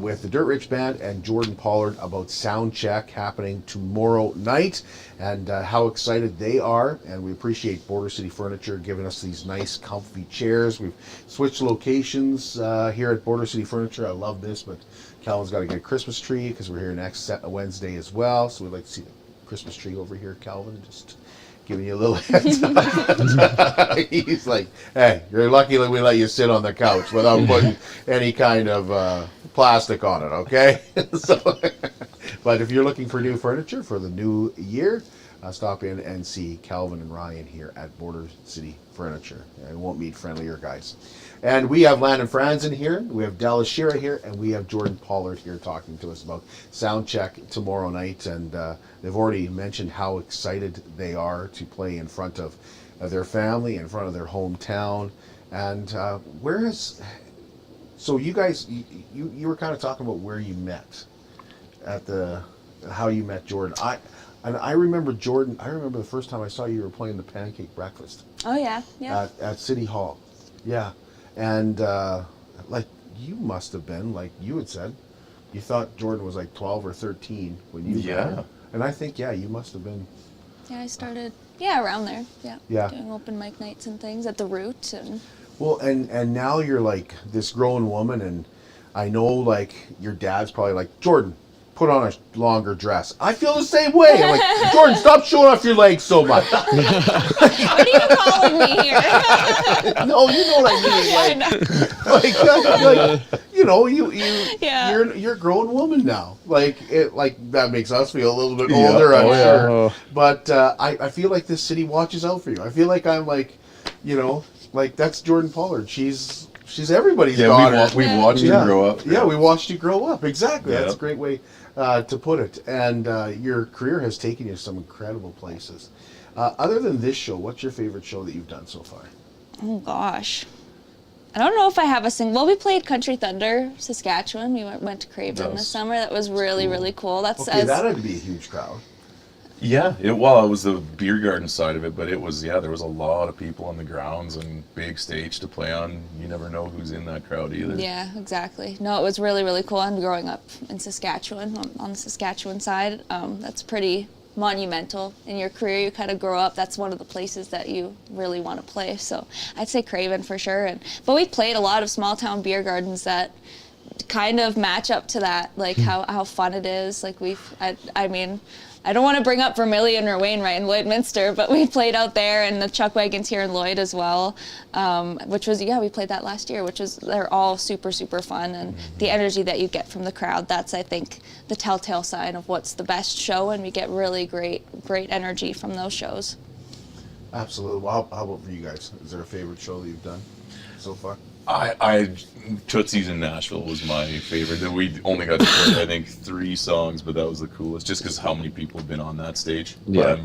Speaker 2: with the Dirt Rich Band and Jordyn Pollard about sound check happening tomorrow night, and how excited they are. And we appreciate Border City Furniture giving us these nice, comfy chairs. We've switched locations here at Border City Furniture. I love this, but Calvin's got to get a Christmas tree because we're here next Wednesday as well. So we'd like to see the Christmas tree over here, Calvin. Just giving you a little heads up. He's like, hey, you're lucky that we let you sit on the couch without putting any kind of plastic on it, okay? But if you're looking for new furniture for the new year, stop in and see Calvin and Ryan here at Border City Furniture. And it won't meet friendlier guys. And we have Landon Franson here, we have Dallas Schira here, and we have Jordyn Pollard here talking to us about sound check tomorrow night. And they've already mentioned how excited they are to play in front of their family, in front of their hometown. And so you guys, you were kind of talking about where you met, how you met Jordyn. I remember Jordyn. I remember the first time I saw you were playing the Pancake Breakfast.
Speaker 16: Oh yeah, yeah.
Speaker 2: At City Hall, yeah. And like you must have been, like you had said, you thought Jordyn was like 12 or 13 when you met her. And I think you must have been.
Speaker 16: Yeah, I started around there. Yeah. Doing open mic nights and things at the Root and.
Speaker 2: Well, and now you're like this grown woman, and I know like your dad's probably like, Jordyn, put on a longer dress. I feel the same way. I'm like, Jordyn, stop showing off your legs so much.
Speaker 16: What are you calling me here?
Speaker 2: No, you know what I mean. You're a grown woman now. Like that makes us feel a little bit older, I'm sure. But I feel like this city watches out for you. I feel like I'm like, like that's Jordyn Pollard. She's everybody's daughter.
Speaker 17: We watched you grow up.
Speaker 2: Yeah, we watched you grow up. Exactly. That's a great way to put it. And your career has taken you to some incredible places. Other than this show, what's your favorite show that you've done so far?
Speaker 16: Oh gosh, I don't know if I have a single. Well, we played Country Thunder, Saskatchewan. We went to Craven this summer. That was really cool. That
Speaker 2: had to be a huge crowd.
Speaker 17: Yeah, it was the beer garden side of it, but it was, there was a lot of people on the grounds and big stage to play on. You never know who's in that crowd either.
Speaker 16: Yeah, exactly. No, it was really cool. I'm growing up in Saskatchewan, on the Saskatchewan side. That's pretty monumental in your career. You kind of grow up. That's one of the places that you really want to play. So I'd say Craven for sure. But we played a lot of small town beer gardens that kind of match up to that, like how fun it is. Like I don't want to bring up Vermilion or Wainwright in Lloydminster, but we played out there, and the Chuck Wagons here in Lloyd as well, which was, we played that last year, they're all super fun, and the energy that you get from the crowd, that's, I think, the telltale sign of what's the best show, and we get really great energy from those shows.
Speaker 2: Absolutely. Well, how about for you guys? Is there a favorite show that you've done so far?
Speaker 17: Tootsie's in Nashville was my favorite. That we only got to play, I think, 3 songs, but that was the coolest, just because how many people have been on that stage.
Speaker 18: Yeah.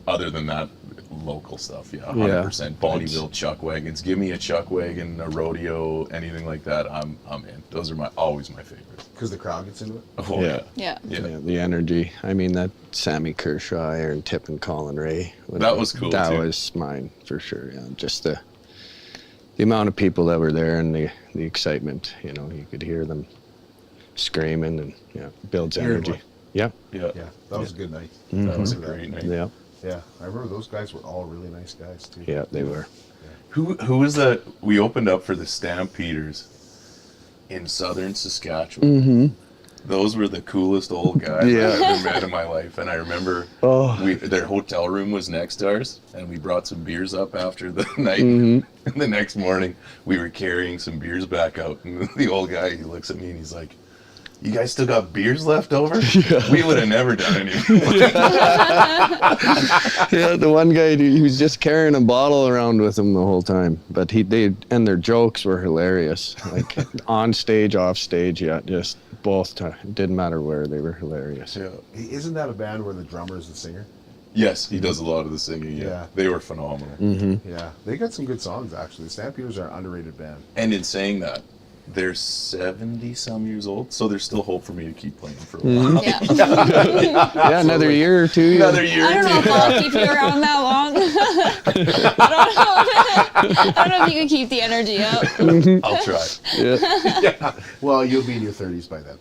Speaker 17: But other than that, local stuff, 100%. Bonneville, Chuck Wagons. Give me a Chuck Wagon, a rodeo, anything like that, I'm in. Those are always my favorites.
Speaker 2: Because the crowd gets into it?
Speaker 17: Oh,
Speaker 16: yeah.
Speaker 18: The energy. I mean, that Sammy Kershaw, Aaron Tipp, and Colin Ray.
Speaker 17: That was cool,
Speaker 18: That
Speaker 17: too.
Speaker 18: was mine, for sure, just the amount of people that were there and the excitement, you could hear them screaming, and builds energy.
Speaker 2: Yeah, that was a good night.
Speaker 18: Mm-hmm.
Speaker 17: That was a great night.
Speaker 2: Yeah, I remember those guys were all really nice guys too.
Speaker 18: Yeah, they were.
Speaker 17: Who was that? We opened up for the Stampeders in southern Saskatchewan.
Speaker 18: Mm-hmm.
Speaker 17: Those were the coolest old guys I've ever met in my life. And I remember their hotel room was next to ours, and we brought some beers up after the night.
Speaker 18: Mm-hmm.
Speaker 17: And the next morning, we were carrying some beers back out. And the old guy, he looks at me and he's like, "You guys still got beers left over?" Yeah. We would have never done anything.
Speaker 18: The one guy, he was just carrying a bottle around with him the whole time. But and their jokes were hilarious. Like on stage, off stage, just both times. It didn't matter where, they were hilarious.
Speaker 2: Yeah. Isn't that a band where the drummer is the singer?
Speaker 17: Yes, he does a lot of the singing. Yeah. They were phenomenal.
Speaker 18: Mm-hmm.
Speaker 2: Yeah, they got some good songs actually. The Stampeders are an underrated band.
Speaker 17: And in saying that, they're 70-some years old, so there's still hope for me to keep playing for a while.
Speaker 18: Yeah, another year or two.
Speaker 17: Another year or two.
Speaker 16: I don't know if I'll keep you around that long. I don't know. don't know if you can keep the energy up.
Speaker 17: I'll try.
Speaker 2: Yeah. Well, you'll be in your 30s by then.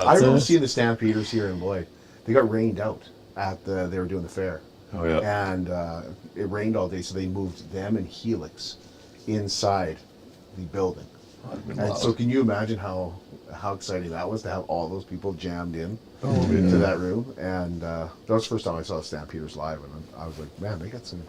Speaker 2: I remember seeing the Stampeders here in Lloyd. They got rained out they were doing the fair.
Speaker 17: Oh yeah.
Speaker 2: And it rained all day, so they moved them and Helix inside the building. And so can you imagine how exciting that was to have all those people jammed in into that room? And that was the first time I saw the Stampeders live, and I was like, man, they got some,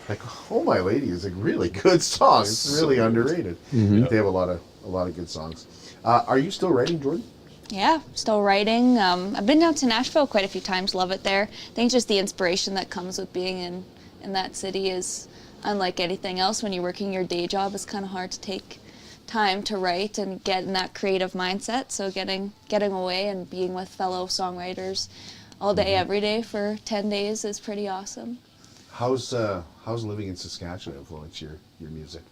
Speaker 2: like, Oh My Lady is a really good song. It's really underrated. They have a lot of good songs. Are you still writing, Jordyn?
Speaker 16: Yeah, still writing. I've been down to Nashville quite a few times, love it there. I think just the inspiration that comes with being in that city is unlike anything else. When you're working your day job, it's kind of hard to take time to write and get in that creative mindset. So getting away and being with fellow songwriters all day, every day for 10 days is pretty awesome.
Speaker 2: How's living in Saskatchewan influence your music?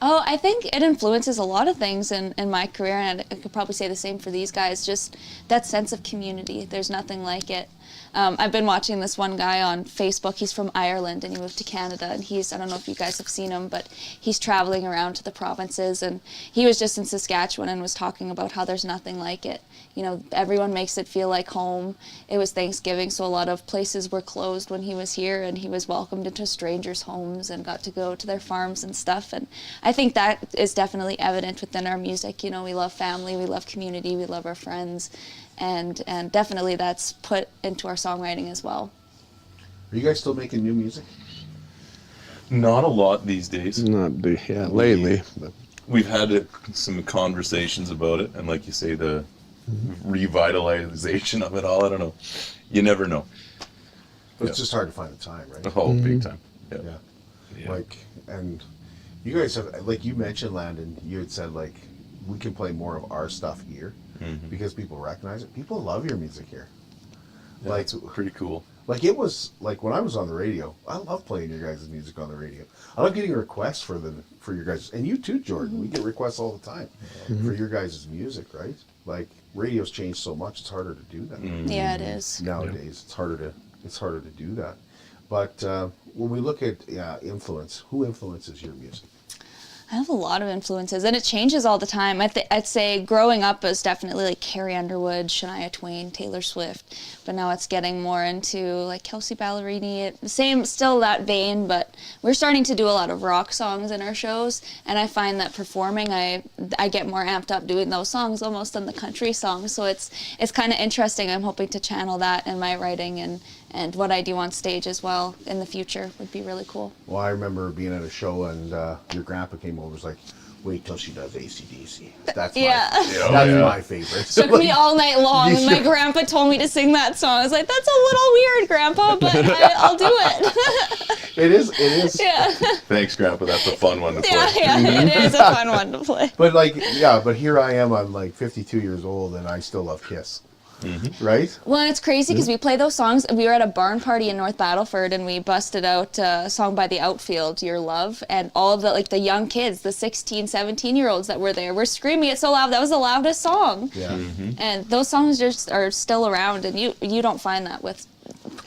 Speaker 16: Oh, I think it influences a lot of things in my career, and I could probably say the same for these guys, just that sense of community. There's nothing like it. I've been watching this one guy on Facebook. He's from Ireland, and he moved to Canada, and I don't know if you guys have seen him, but he's traveling around to the provinces, and he was just in Saskatchewan and was talking about how there's nothing like it. You know, everyone makes it feel like home. It was Thanksgiving, so a lot of places were closed when he was here, and he was welcomed into strangers' homes and got to go to their farms and stuff. And I think that is definitely evident within our music. You know, we love family, we love community, we love our friends, and definitely that's put into our songwriting as well.
Speaker 2: Are you guys still making new music?
Speaker 17: Not a lot these days.
Speaker 18: Lately. But
Speaker 17: we've had some conversations about it, and like you say, the revitalization of it all. I don't know. You never know.
Speaker 2: But it's just hard to find the time, right?
Speaker 17: Oh, big time.
Speaker 2: Yeah. Like, and you guys have, like you mentioned, Landon, you had said, like, we can play more of our stuff here because people recognize it. People love your music here.
Speaker 17: Yeah, like, it's pretty cool.
Speaker 2: Like, it was, like, when I was on the radio, I love playing your guys' music on the radio. I love getting requests for your guys', and you too, Jordyn. We get requests all the time for your guys' music, right? Like, radio's changed so much, it's harder to do that.
Speaker 16: Yeah, it is.
Speaker 2: Nowadays, it's harder to do that. But when we look at influence, who influences your music?
Speaker 16: I have a lot of influences, and it changes all the time. I'd say growing up was definitely like Carrie Underwood, Shania Twain, Taylor Swift, but now it's getting more into like Kelsey Ballerini. Still that vein, but we're starting to do a lot of rock songs in our shows, and I find that performing, I get more amped up doing those songs almost than the country songs. So it's kind of interesting. I'm hoping to channel that in my writing and what I do on stage as well in the future would be really cool.
Speaker 2: Well, I remember being at a show and your grandpa came over and was like, wait till she does AC/DC. That's my favorite.
Speaker 16: Took me all night long. My grandpa told me to sing that song. I was like, that's a little weird, Grandpa, but I'll do it.
Speaker 2: It is.
Speaker 16: Yeah.
Speaker 17: Thanks, Grandpa. That's a fun one to play.
Speaker 16: Yeah, it is a fun one to play.
Speaker 2: But here I am, I'm like 52 years old and I still love Kiss. Right?
Speaker 16: Well, and it's crazy because we play those songs. We were at a barn party in North Battleford and we busted out a song by The Outfield, Your Love, and all of the young kids, the 16, 17-year-olds that were there, were screaming it so loud. That was the loudest song.
Speaker 2: Yeah.
Speaker 16: And those songs just are still around, and you don't find that with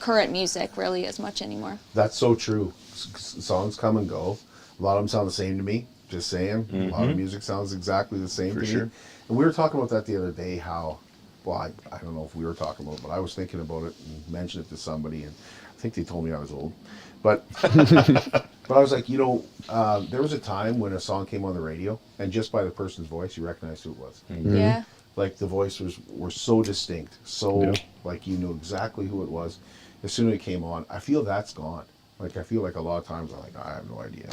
Speaker 16: current music really as much anymore.
Speaker 2: That's so true. Songs come and go. A lot of them sound the same to me, just saying. A lot of music sounds exactly the same to me. And we were talking about that the other day, how, well, I don't know if we were talking about it, but I was thinking about it and mentioned it to somebody, and I think they told me I was old. But but I was like, there was a time when a song came on the radio, and just by the person's voice, you recognized who it was.
Speaker 16: Yeah.
Speaker 2: Like, the voice were so distinct, like you knew exactly who it was. As soon as it came on, I feel that's gone. Like, I feel like a lot of times I'm like, I have no idea.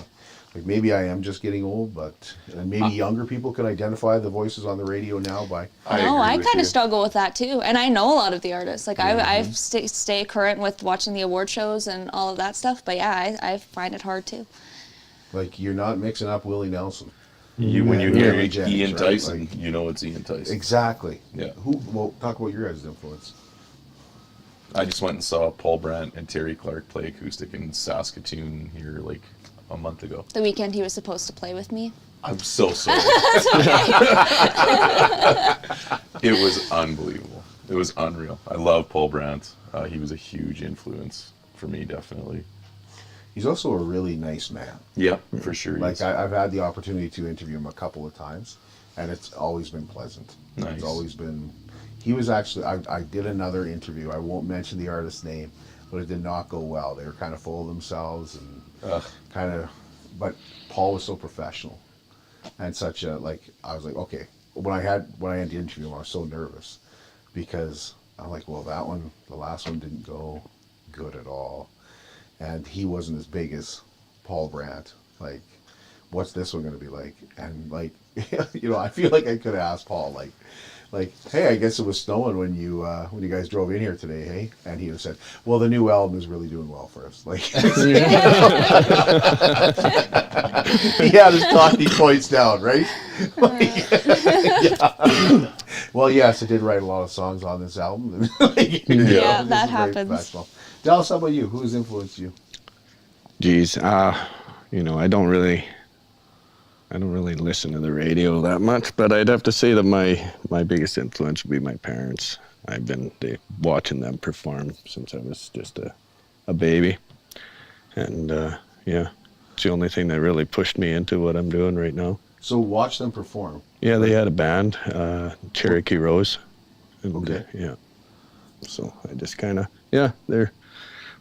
Speaker 2: Like, maybe I am just getting old, but maybe younger people can identify the voices on the radio now by...
Speaker 16: I kind of struggle with that too, and I know a lot of the artists. Like, I stay current with watching the award shows and all of that stuff, but yeah, I find it hard too.
Speaker 2: Like, you're not mixing up Willie Nelson.
Speaker 17: When you hear Ian Tyson, right? You know it's Ian Tyson.
Speaker 2: Exactly.
Speaker 17: Yeah.
Speaker 2: Well, talk about your guys' influence.
Speaker 17: I just went and saw Paul Brandt and Terry Clark play acoustic in Saskatoon here like a month ago.
Speaker 16: The weekend he was supposed to play with me.
Speaker 17: I'm so sorry. It was unbelievable. It was unreal. I love Paul Brandt. He was a huge influence for me, definitely.
Speaker 2: He's also a really nice man.
Speaker 17: Yeah, for sure.
Speaker 2: Like I've had the opportunity to interview him a couple of times, and it's always been pleasant.
Speaker 17: Nice.
Speaker 2: It's always been. He was actually. I did another interview. I won't mention the artist's name, but it did not go well. They were kind of full of themselves and kind of. But Paul was so professional, and such a like. I was like, okay. When I had the interview, I was so nervous because I'm like, well, the last one didn't go good at all. And he wasn't as big as Paul Brandt. Like, what's this one going to be like? And like, I feel like I could have asked Paul, like, hey, I guess it was snowing when you guys drove in here today, hey? And he would have said, well, the new album is really doing well for us. Like, he had his talking points down, right? Yeah. Well, yes, I did write a lot of songs on this album.
Speaker 16: That happens.
Speaker 2: Dallas, how about you? Who has influenced you?
Speaker 18: Geez, I don't really listen to the radio that much, but I'd have to say that my biggest influence would be my parents. I've been watching them perform since I was just a baby, and it's the only thing that really pushed me into what I'm doing right now.
Speaker 2: So watch them perform.
Speaker 18: Yeah, they had a band, Cherokee Rose, and
Speaker 2: okay.
Speaker 18: So I just kind of they're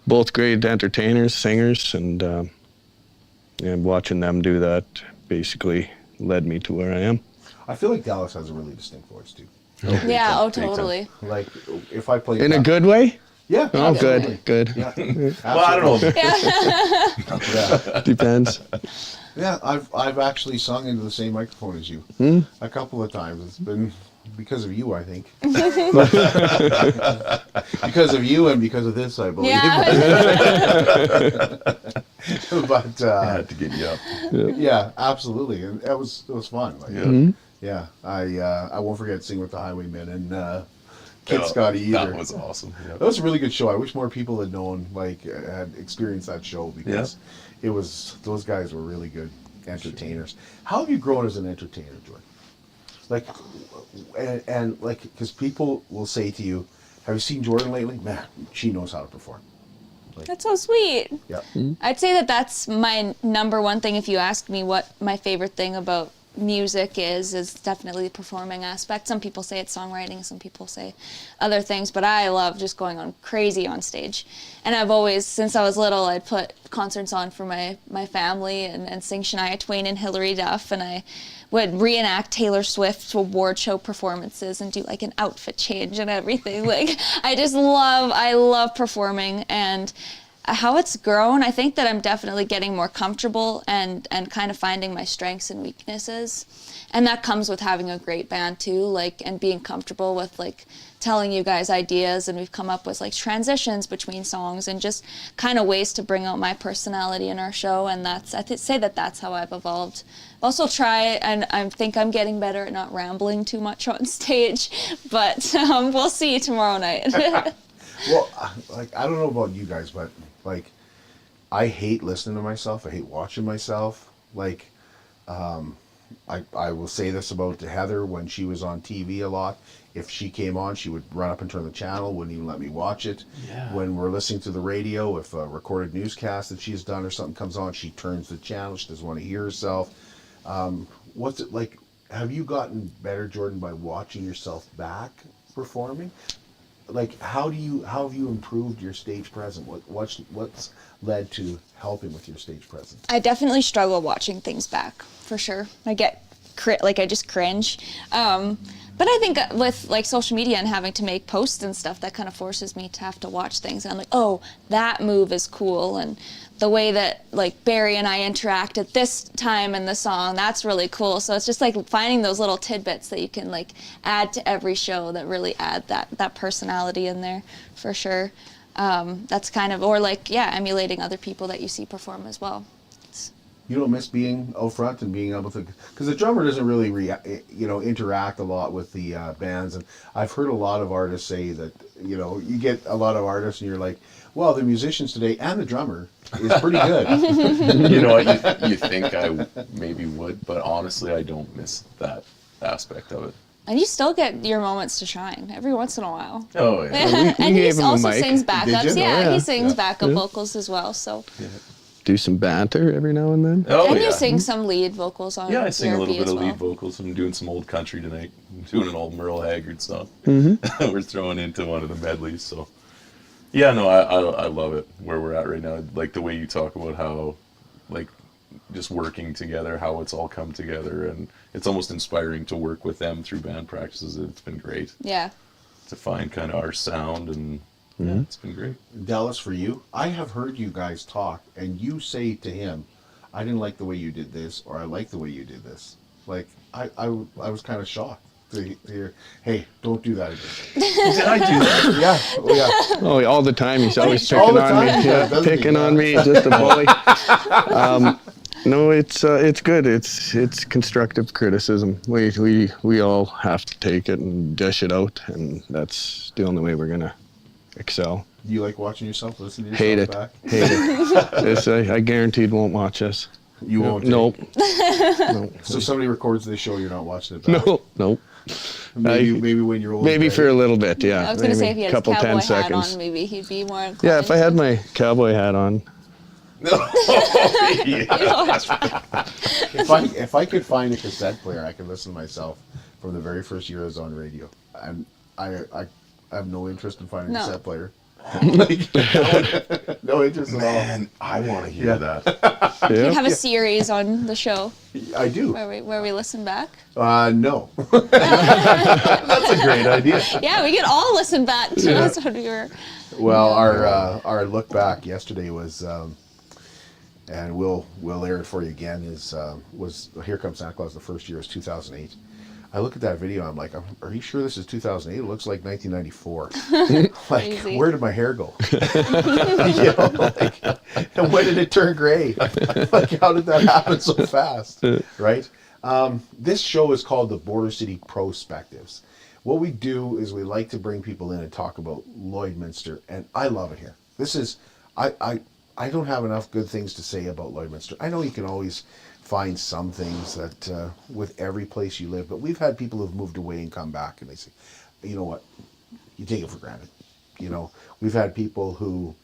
Speaker 18: both great entertainers, singers, and watching them do that basically led me to where I am.
Speaker 2: I feel like Dallas has a really distinct voice too.
Speaker 16: Yeah, totally.
Speaker 2: Like if I play
Speaker 18: in a good way.
Speaker 2: Yeah.
Speaker 18: Oh, good.
Speaker 2: Yeah.
Speaker 17: Well, I don't know.
Speaker 2: Yeah.
Speaker 18: Depends.
Speaker 2: Yeah, I've actually sung into the same microphone as you a couple of times. It's been because of you, I think. Because of you and because of this, I believe.
Speaker 16: Yeah.
Speaker 2: But
Speaker 17: I had to get you up.
Speaker 2: Yeah, absolutely, and it was fun. Like, yeah, I won't forget Sing with the Highwaymen and Kid Scotty either.
Speaker 17: That was awesome. Yep.
Speaker 2: That was a really good show. I wish more people had known, had experienced that show because it was those guys were really good entertainers. Sure. How have you grown as an entertainer, Joy? Like, and like, because people will say to you, "Have you seen Jordyn lately? Man, she knows how to perform." Like,
Speaker 16: that's so sweet.
Speaker 2: Yeah.
Speaker 16: I'd say that's my number one thing. If you ask me what my favorite thing about music is definitely the performing aspect. Some people say it's songwriting, some people say other things, but I love just going on crazy on stage. And I've always, since I was little, I'd put concerts on for my family and sing Shania Twain and Hilary Duff, and I would reenact Taylor Swift's award show performances and do like an outfit change and everything. Like, I love performing, and how it's grown, I think that I'm definitely getting more comfortable and kind of finding my strengths and weaknesses. And that comes with having a great band too, like, and being comfortable with like telling you guys ideas, and we've come up with like transitions between songs and just kind of ways to bring out my personality in our show. And say that's how I've evolved. Also try, and I think I'm getting better at not rambling too much on stage, but we'll see tomorrow night.
Speaker 2: Well, like, I don't know about you guys, but like, I hate listening to myself. I hate watching myself. Like, I will say this about Heather when she was on TV a lot. If she came on, she would run up and turn the channel, wouldn't even let me watch it. Yeah. When we're listening to the radio, if a recorded newscast that she's done or something comes on, she turns the channel. She doesn't want to hear herself. What's it like? Have you gotten better, Jordyn, by watching yourself back performing? Like, how have you improved your stage presence? What's led to helping with your stage presence?
Speaker 16: I definitely struggle watching things back, for sure. I get I just cringe. But I think with like social media and having to make posts and stuff, that kind of forces me to have to watch things. And I'm like, oh, that move is cool, and the way that like Barry and I interact at this time in the song, that's really cool. So it's just like finding those little tidbits that you can like add to every show that really add that personality in there, for sure. That's kind of, or like, emulating other people that you see perform as well.
Speaker 2: You don't miss being out front and being able to, because the drummer doesn't really interact a lot with the bands. And I've heard a lot of artists say that, you get a lot of artists and you're like, well, the musicians today and the drummer is pretty good.
Speaker 17: You know what, you think I maybe would, but honestly, I don't miss that aspect of it.
Speaker 16: And you still get your moments to shine every once in a while.
Speaker 17: Oh, yeah.
Speaker 16: And he also sings backups. Yeah, he sings backup
Speaker 2: Yeah.
Speaker 16: vocals as well. So.
Speaker 2: Yeah.
Speaker 18: do some banter every now and then.
Speaker 16: Oh, and you sing some lead vocals on
Speaker 17: Yeah, I sing a little
Speaker 16: PRB
Speaker 17: bit
Speaker 16: as
Speaker 17: of
Speaker 16: well.
Speaker 17: lead vocals. I'm doing some old country tonight. I'm doing an old Merle Haggard song.
Speaker 18: Mm-hmm.
Speaker 17: We're throwing into one of the medleys. So, yeah, no, I love it where we're at right now. Like the way you talk about how, like, just working together, how it's all come together, and it's almost inspiring to work with them through band practices. It's been great.
Speaker 16: Yeah.
Speaker 17: To find kind of our sound, and yeah, it's been great.
Speaker 2: Dallas, for you, I have heard you guys talk, and you say to him, I didn't like the way you did this, or I like the way you did this. Like, I was kind of shocked to hear, hey, don't do that again.
Speaker 17: Did I do that?
Speaker 2: Yeah. Oh, yeah.
Speaker 18: Oh, all the time. He's always
Speaker 2: All
Speaker 18: picking
Speaker 2: the
Speaker 18: on
Speaker 2: time
Speaker 18: me.
Speaker 2: he
Speaker 18: Yeah,
Speaker 2: does, doesn't he?
Speaker 18: picking on me, just a bully. No, it's good. It's constructive criticism. We all have to take it and dish it out, and that's the only way we're gonna excel.
Speaker 2: Do you like watching yourself, listening to
Speaker 18: Hate
Speaker 2: yourself
Speaker 18: it.
Speaker 2: back?
Speaker 18: Hate it. This, I guaranteed won't watch us.
Speaker 2: You won't?
Speaker 18: Nope.
Speaker 2: Nope. So somebody records this show, you're not watching it back?
Speaker 18: Nope.
Speaker 2: Maybe when you're old.
Speaker 18: Maybe for a little bit, yeah.
Speaker 16: I was going to say if he had his
Speaker 18: couple,
Speaker 16: cowboy
Speaker 18: 10
Speaker 16: hat
Speaker 18: seconds.
Speaker 16: on, maybe he'd be more inclined.
Speaker 18: Yeah, if I had my cowboy hat on.
Speaker 2: If I could find a cassette player, I could listen to myself from the very first year I was on radio. I have no interest in finding a cassette player. Like, no interest at all.
Speaker 17: Man, I want to hear that.
Speaker 16: You have a series on the show.
Speaker 2: I do.
Speaker 16: Where we listen back.
Speaker 2: No.
Speaker 17: That's a great idea.
Speaker 16: Yeah, we could all listen back to us when we were.
Speaker 2: Well, our look back yesterday was, and we'll air it for you again. Was Here Comes Santa Claus? The first year was 2008. I look at that video. I'm like, are you sure this is 2008? It looks like 1994. Like,
Speaker 16: Crazy.
Speaker 2: where did my hair go? You know, like, and when did it turn gray? Like, how did that happen so fast? Right? This show is called the Border City PROspectives. What we do is we like to bring people in and talk about Lloydminster, and I love it here. This is, I don't have enough good things to say about Lloydminster. I know you can always find some things that with every place you live, but we've had people who've moved away and come back, and they say, you know what, you take it for granted. You know, we've had people who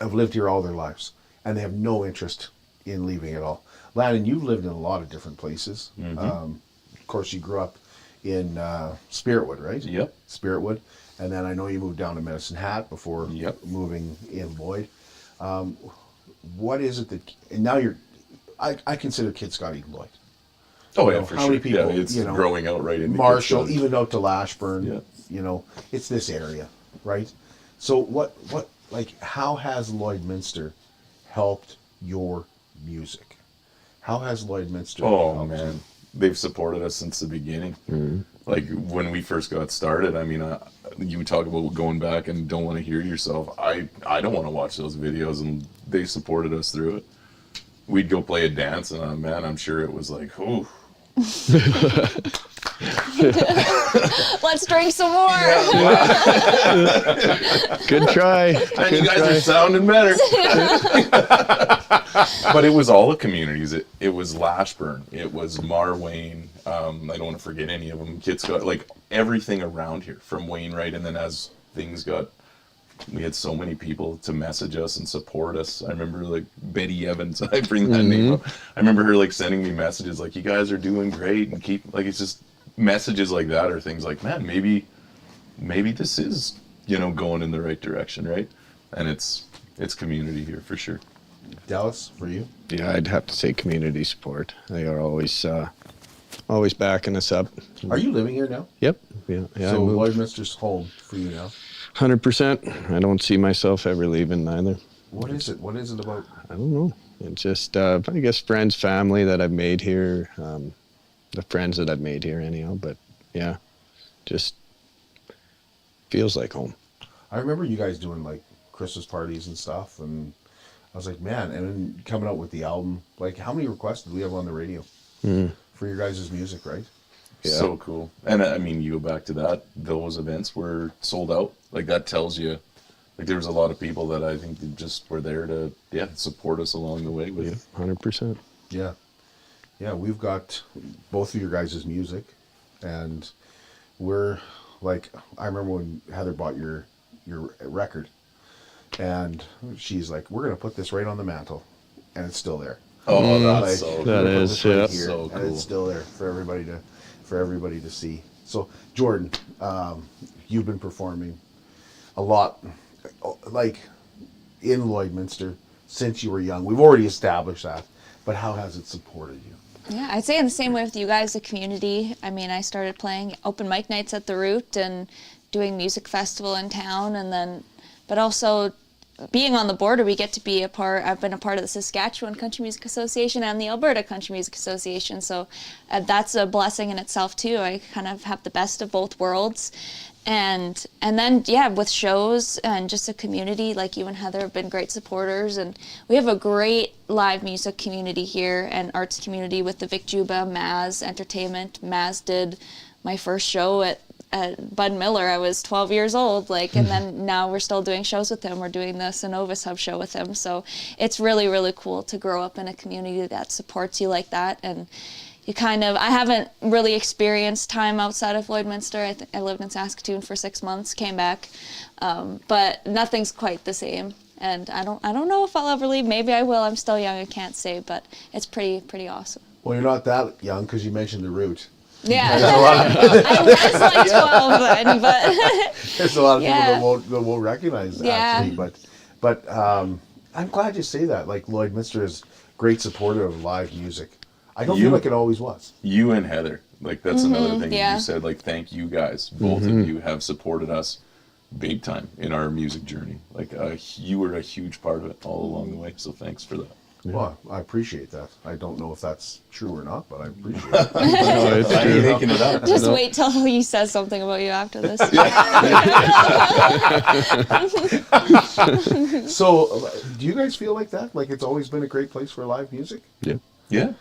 Speaker 2: have lived here all their lives, and they have no interest in leaving at all. Landon, you've lived in a lot of different places.
Speaker 17: Mm-hmm.
Speaker 2: Of course, you grew up in Spiritwood, right?
Speaker 17: Yep.
Speaker 2: Spiritwood. And then I know you moved down to Medicine Hat before moving in Lloyd. What is it that, and now I consider Kitscott even Lloyd.
Speaker 17: Oh,
Speaker 2: You
Speaker 17: yeah,
Speaker 2: know,
Speaker 17: for
Speaker 2: how
Speaker 17: sure.
Speaker 2: many people,
Speaker 17: Yeah, it's
Speaker 2: you know,
Speaker 17: growing out right into
Speaker 2: Marshall,
Speaker 17: Kitscott.
Speaker 2: even out to Lashburn,
Speaker 17: Yeah.
Speaker 2: you know, it's this area, right? So how has Lloydminster helped your music? How has Lloydminster helped
Speaker 17: man,
Speaker 2: you?
Speaker 17: they've supported us since the beginning.
Speaker 18: Mm-hmm.
Speaker 17: Like when we first got started, I mean, you talk about going back and don't want to hear yourself. I don't want to watch those videos, and they supported us through it. We'd go play a dance, and man, I'm sure it was like, ooh.
Speaker 16: Let's drink some more.
Speaker 18: Good try.
Speaker 17: And you guys are sounding better. But it was all the communities. It was Lashburn. It was Marwayne. I don't want to forget any of them. Kitscott, like everything around here from Wainwright. And then as things got, we had so many people to message us and support us. I remember like Betty Evans. I bring that name up. I remember her like sending me messages like, "You guys are doing great," and keep like it's just messages like that or things like, "Man, maybe this is going in the right direction, right?" And it's community here for sure.
Speaker 2: Dallas, for you?
Speaker 18: Yeah, I'd have to say community support. They are always backing us up.
Speaker 2: Are you living here now?
Speaker 18: Yep. Yeah.
Speaker 2: So Lloydminster's home for you now?
Speaker 18: 100%. I don't see myself ever leaving either.
Speaker 2: What is it? What is it about?
Speaker 18: I don't know. It's just, I guess, friends, family that I've made here. The friends that I've made here anyhow. But yeah, just feels like home.
Speaker 2: I remember you guys doing like Christmas parties and stuff, and I was like, man, and then coming out with the album, like how many requests did we have on the radio for your guys' music, right?
Speaker 18: Yeah.
Speaker 17: So cool. And I mean, you go back to that, those events were sold out. Like that tells you, like there was a lot of people that I think that just were there to, support us along the way with.
Speaker 18: 100%.
Speaker 2: Yeah. Yeah, we've got both of your guys' music, and we're like, I remember when Heather bought your record, and she's like, we're going to put this right on the mantle. and it's still there.
Speaker 17: Oh, that's so cool.
Speaker 18: That is, yeah.
Speaker 17: So
Speaker 2: And it's still there for everybody to see. So, Jordyn, you've been performing a lot, like in Lloydminster since you were young. We've already established that, but how has it supported you?
Speaker 16: Yeah, I'd say in the same way with you guys, the community. I mean, I started playing open mic nights at the Root and doing music festival in town, and then, but also being on the border, we get to be a part. I've been a part of the Saskatchewan Country Music Association and the Alberta Country Music Association, so that's a blessing in itself too. I kind of have the best of both worlds. And then, yeah, with shows and just a community, like you and Heather have been great supporters. And we have a great live music community here and arts community with the Vic Juba, Maz Entertainment. Maz did my first show at Bud Miller. I was 12 years old, and then now we're still doing shows with him. We're doing the Cenovus Hub show with him. So it's really, really cool to grow up in a community that supports you like that. And I haven't really experienced time outside of Lloydminster. I lived in Saskatoon for 6 months, came back, but nothing's quite the same. And I don't know if I'll ever leave. Maybe I will. I'm still young. I can't say, but it's pretty awesome.
Speaker 2: Well, you're not that young because you mentioned the Root.
Speaker 16: Yeah, I was like 12 then, but
Speaker 2: there's a lot of people that won't recognize that,
Speaker 16: yeah.
Speaker 2: actually. But I'm glad you say that. Like Lloydminster is great supporter of live music. I don't feel like it always was.
Speaker 17: You and Heather, that's another thing
Speaker 16: yeah.
Speaker 17: you said. Thank you guys. Both of you have supported us big time in our music journey. You were a huge part of it all along the way. So thanks for that.
Speaker 2: Yeah. Well, I appreciate that. I don't know if that's true or not, but I appreciate it.
Speaker 18: No, it's true.
Speaker 17: Making it up.
Speaker 16: Just wait till he says something about you after this.
Speaker 2: So, do you guys feel like that? Like it's always been a great place for live music?
Speaker 17: Yeah. Yeah.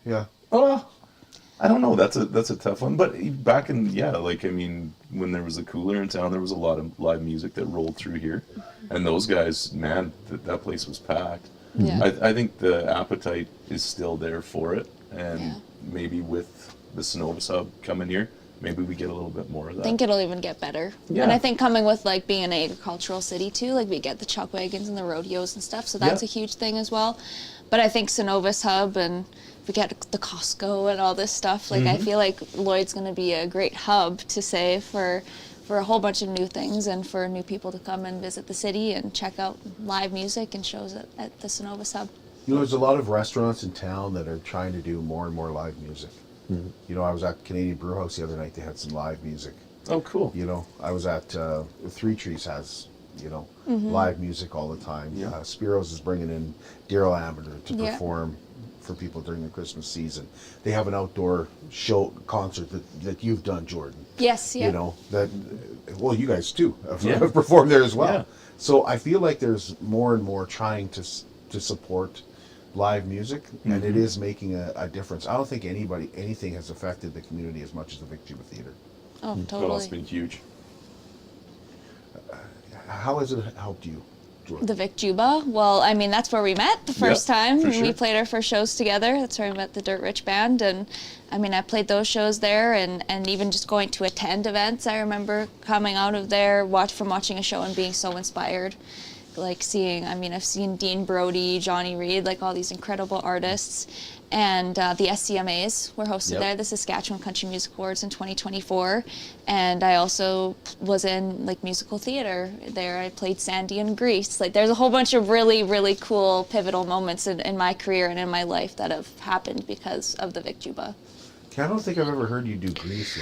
Speaker 2: Yeah.
Speaker 17: I don't know. That's a tough one. But back in when there was a cooler in town, there was a lot of live music that rolled through here, and those guys, man, that place was packed.
Speaker 16: Yeah.
Speaker 17: I think the appetite is still there for it, and maybe with the Cenovus Hub coming here, maybe we get a little bit more of that.
Speaker 16: I think it'll even get better.
Speaker 17: Yeah.
Speaker 16: And I think coming with being an agricultural city too, we get the chuck wagons and the rodeos and stuff, so that's a huge thing as well. But I think Cenovus Hub and we get the Costco and all this stuff. I feel like Lloyd's going to be a great hub to say for a whole bunch of new things and for new people to come and visit the city and check out live music and shows at the Cenovus Hub.
Speaker 2: There's a lot of restaurants in town that are trying to do more and more live music. I was at Canadian Brew House the other night. They had some live music.
Speaker 17: Oh, cool.
Speaker 2: I was at Three Trees has, live music all the time.
Speaker 17: Yeah.
Speaker 2: Spiro's is bringing in Daryl Amber to perform for people during the Christmas season. They have an outdoor concert that you've done, Jordyn.
Speaker 16: Yes, yeah.
Speaker 2: You guys too have performed there as well.
Speaker 17: Yeah.
Speaker 2: So I feel like there's more and more trying to support live music, and it is making a difference. I don't think anything has affected the community as much as the Vic Juba Theatre.
Speaker 16: Oh, totally.
Speaker 17: It's been huge.
Speaker 2: How has it helped you, Jordyn?
Speaker 16: The Vic Juba? Well, that's where we met the first time.
Speaker 17: For sure.
Speaker 16: We played our first shows together. That's where we met the Dirt Rich Band. And I played those shows there and even just going to attend events. I remember coming out of there from watching a show and being so inspired. I've seen Dean Brody, Johnny Reid, all these incredible artists. And the SCMAs were hosted there, the Saskatchewan Country Music Awards in 2024. And I also was in musical theater there. I played Sandy in Grease. There's a whole bunch of really, really cool pivotal moments in my career and in my life that have happened because of the Vic Juba.
Speaker 2: I don't think I've ever heard you do Grease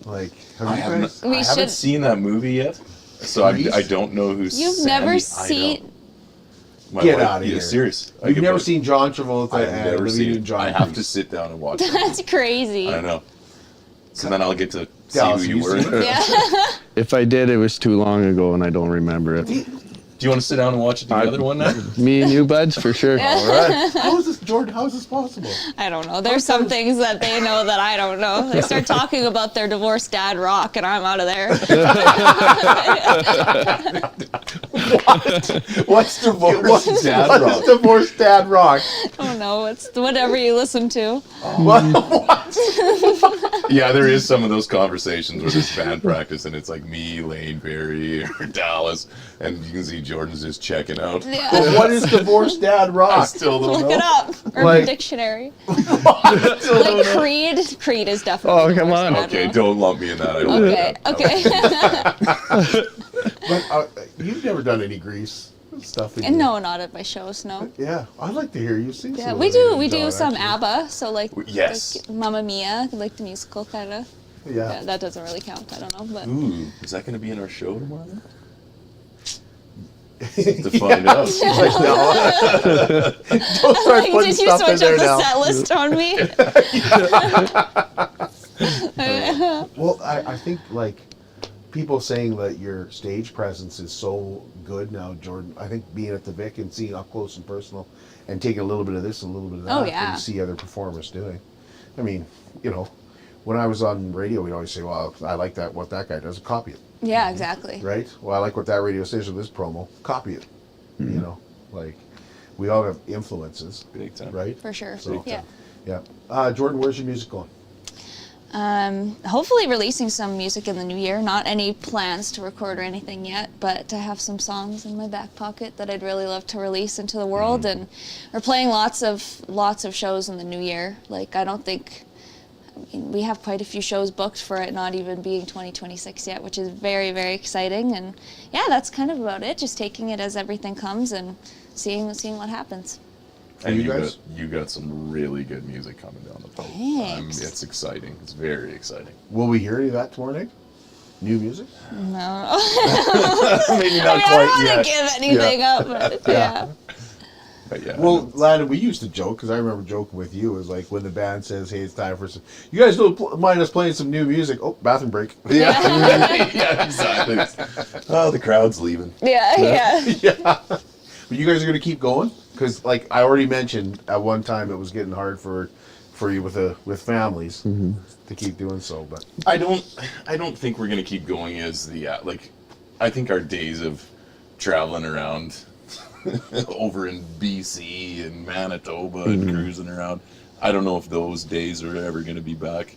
Speaker 2: live.
Speaker 17: I haven't seen that movie yet, so I don't know who's.
Speaker 16: You've never seen.
Speaker 2: Get out of here!
Speaker 17: Serious.
Speaker 2: You've never seen John Travolta?
Speaker 17: I've never seen
Speaker 2: John.
Speaker 17: I have to sit down and watch it.
Speaker 16: That's crazy.
Speaker 17: I know. So then I'll get to see who you were.
Speaker 16: Yeah.
Speaker 18: If I did, it was too long ago and I don't remember it.
Speaker 17: Do you want to sit down and watch it together one night?
Speaker 18: Me and you, buds, for sure.
Speaker 2: All right. How is this, Jordyn? How is this possible?
Speaker 16: I don't know. There's some things that they know that I don't know. They start talking about their divorced dad Rock, and I'm out of there.
Speaker 2: What's divorced
Speaker 17: dad
Speaker 2: what
Speaker 17: rock?
Speaker 2: is divorced dad rock?
Speaker 16: Oh no, it's whatever you listen to.
Speaker 17: Yeah, there is some of those conversations where there's band practice and it's like me, Lane, Barry, or Dallas, and you can see Jordan's just checking out.
Speaker 16: Yeah.
Speaker 2: But what is divorced dad rock?
Speaker 17: I still don't know.
Speaker 16: Look it up. Urban
Speaker 2: Like-
Speaker 16: Dictionary.
Speaker 2: Still don't
Speaker 16: Like
Speaker 2: know.
Speaker 16: Creed. Creed is definitely.
Speaker 18: Oh, come on.
Speaker 17: Okay, don't lump me in that. I don't
Speaker 16: Okay.
Speaker 2: But you've never done any Grease stuff.
Speaker 16: And no, not at my shows. No.
Speaker 2: Yeah, I'd like to hear you sing.
Speaker 16: Yeah,
Speaker 2: some
Speaker 16: we
Speaker 2: of
Speaker 16: do.
Speaker 2: it,
Speaker 16: We do
Speaker 2: John,
Speaker 16: some
Speaker 2: actually.
Speaker 16: ABBA. So like.
Speaker 17: Yes.
Speaker 16: Like Mamma Mia, like the musical kind of.
Speaker 2: Yeah.
Speaker 16: That doesn't really count. I don't know, but.
Speaker 17: Ooh, is that going to be in our show tomorrow night? To find out.
Speaker 2: Like, no. Don't start putting
Speaker 16: Did you
Speaker 2: stuff in
Speaker 16: switch
Speaker 2: there
Speaker 16: up the
Speaker 2: now.
Speaker 16: set list on me?
Speaker 2: Well, I think like people saying that your stage presence is so good now, Jordan. I think being at the Vic and seeing up close and personal, and taking a little bit of this and a little bit of that,
Speaker 16: Oh, yeah.
Speaker 2: and you see other performers doing. I mean, you know, when I was on radio, we'd always say, "Well, I like that. What that guy does, copy it."
Speaker 16: Yeah, exactly.
Speaker 2: Right? Well, I like what that radio station, this promo, copy it. You know, like we all have influences,
Speaker 17: Big time.
Speaker 2: right?
Speaker 16: For sure.
Speaker 2: So,
Speaker 16: Yeah.
Speaker 2: yeah. Jordan, where's your music going?
Speaker 16: Hopefully releasing some music in the new year. Not any plans to record or anything yet, but I have some songs in my back pocket that I'd really love to release into the world. And we're playing lots of shows in the new year. Like I mean, we have quite a few shows booked for it not even being 2026 yet, which is very, very exciting. And yeah, that's kind of about it. Just taking it as everything comes and seeing what happens.
Speaker 17: And
Speaker 2: you guys?
Speaker 17: you got some really good music coming down the pipe.
Speaker 16: Thanks.
Speaker 17: It's exciting. It's very exciting.
Speaker 2: Will we hear any of that tomorrow night? New music?
Speaker 16: No.
Speaker 2: Maybe not
Speaker 16: I
Speaker 2: quite
Speaker 16: don't want
Speaker 2: yet.
Speaker 16: to give anything up, but yeah.
Speaker 17: But yeah.
Speaker 2: Well, Landon, we used to joke, because I remember joking with you, is like when the band says, "Hey, it's time for some," you guys don't mind us playing some new music. Oh, bathroom break.
Speaker 17: Yeah. Yeah, exactly. Oh, the crowd's leaving.
Speaker 16: Yeah.
Speaker 2: Yeah. But you guys are going to keep going? Because, like I already mentioned, at one time it was getting hard for you with families to keep doing so. But
Speaker 17: I don't think we're gonna keep going as the like. I think our days of traveling around over in BC and Manitoba and cruising around, I don't know if those days are ever gonna be back.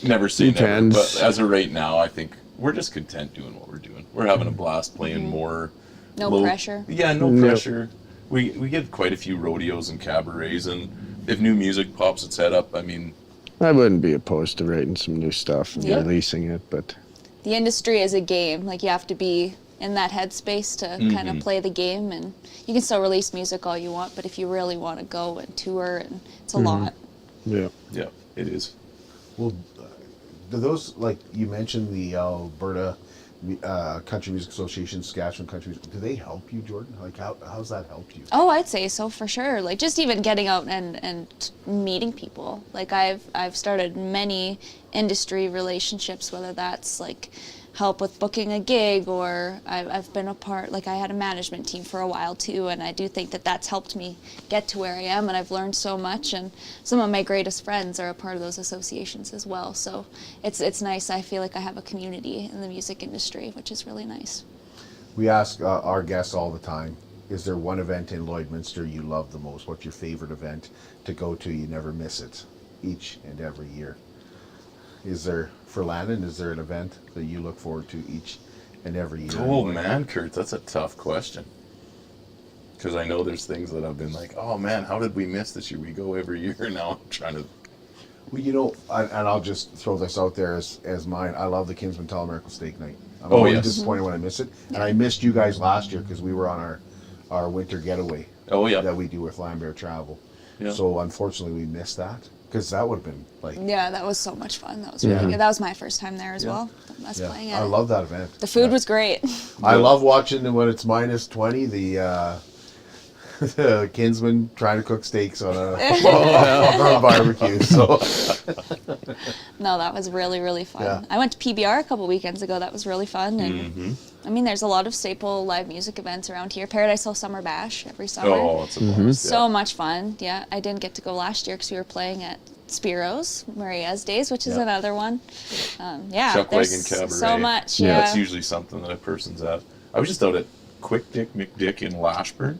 Speaker 17: Never say never. But as of right now, I think we're just content doing what we're doing. We're having a blast playing more.
Speaker 16: No pressure.
Speaker 17: Yeah, no pressure. We get quite a few rodeos and cabarets, and if new music pops its head up, I mean,
Speaker 18: I wouldn't be opposed to writing some new stuff and releasing it, but
Speaker 16: The industry is a game. Like you have to be in that headspace to kind of play the game, and you can still release music all you want, but if you really want to go and tour, and it's a lot.
Speaker 17: yeah, it is.
Speaker 2: well, do those, like you mentioned, the Alberta Country Music Association, Saskatchewan Country Music, do they help you, Jordan? Like how's that helped you?
Speaker 16: Oh, I'd say so for sure. Like just even getting out and meeting people. Like I've started many industry relationships, whether that's like help with booking a gig, or I've been a part, like I had a management team for a while too, and I do think that that's helped me get to where I am, and I've learned so much, and some of my greatest friends are a part of those associations as well. So it's nice. I feel like I have a community in the music industry, which is really nice.
Speaker 2: We ask our guests all the time, is there one event in Lloydminster you love the most? What's your favorite event to go to? You never miss it each and every year. Is there, for Landon, is there an event that you look forward to each and every year?
Speaker 17: Oh man, Kurt, that's a tough question. Because I know there's things that I've been like, oh man, how did we miss this year? We go every year. Now I'm trying to.
Speaker 2: Well, you know, and I'll just throw this out there as mine. I love the Kinsman Telemarket Steak Night. I'm always disappointed when I miss it. And I missed you guys last year because we were on our winter getaway.
Speaker 17: Oh yeah.
Speaker 2: That we do with Lambert Travel.
Speaker 17: Yeah.
Speaker 2: So unfortunately we missed that. Because that would have been like...
Speaker 16: Yeah, that was so much fun. That was really good. That was my first time there as well. Us playing it.
Speaker 2: I love that event.
Speaker 16: The food was great.
Speaker 2: I love watching when it's minus 20, the Kinsman trying to cook steaks on a barbecue. So
Speaker 16: No, that was really, really fun.
Speaker 2: Yeah.
Speaker 16: I went to PBR a couple weekends ago. That was really fun. And I mean, there's a lot of staple live music events around here. Paradise Hill Summer Bash every summer.
Speaker 17: Oh, it's a blast.
Speaker 16: So much fun. Yeah, I didn't get to go last year because we were playing at Spiro's, Maria's Days, which is another one. Yeah,
Speaker 17: Chuck
Speaker 16: there's
Speaker 17: Wagon Cabaret.
Speaker 16: so much.
Speaker 17: That's usually something that a person's at. I was just out at Quick Dick McDick in Lashburn.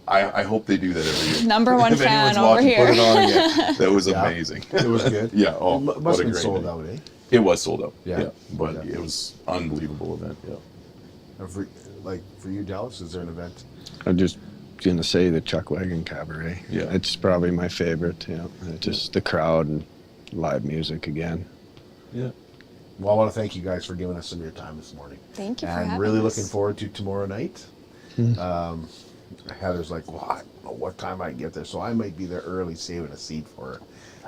Speaker 17: I hope they do that every year.
Speaker 16: Number one
Speaker 17: If
Speaker 16: fan
Speaker 17: anyone's
Speaker 16: over
Speaker 17: watching,
Speaker 16: here.
Speaker 17: Put it on again. That was amazing.
Speaker 2: It was good.
Speaker 17: Yeah. Oh,
Speaker 2: It must
Speaker 17: what a
Speaker 2: have been
Speaker 17: great
Speaker 2: sold
Speaker 17: day.
Speaker 2: out, eh?
Speaker 17: It was sold out.
Speaker 2: Yeah.
Speaker 17: Yeah. But it was unbelievable event. Yeah.
Speaker 2: And for you, Dallas, is there an event?
Speaker 18: I'm just going to say the Chuck Wagon Cabaret.
Speaker 17: Yeah.
Speaker 18: It's probably my favorite. Yeah. It's just the crowd and live music again.
Speaker 17: Yeah.
Speaker 2: Well, I want to thank you guys for giving us some of your time this morning.
Speaker 16: Thank you for
Speaker 2: And
Speaker 16: having
Speaker 2: really
Speaker 16: us.
Speaker 2: looking forward to tomorrow night. Heather's like, well, I don't know what time I can get there, so I might be there early, saving a seat for her,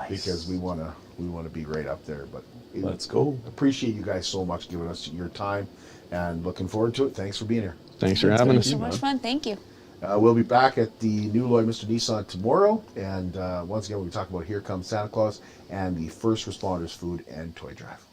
Speaker 2: because we want to be right up there. But
Speaker 17: Let's go.
Speaker 2: Appreciate you guys so much giving us your time, and looking forward to it. Thanks for being here.
Speaker 18: Thanks for having us.
Speaker 16: So much fun. Thank you.
Speaker 2: We'll be back at the new Lloydminster Nissan tomorrow, and once again we'll be talking about Here Comes Santa Claus and the First Responders Food and Toy Drive.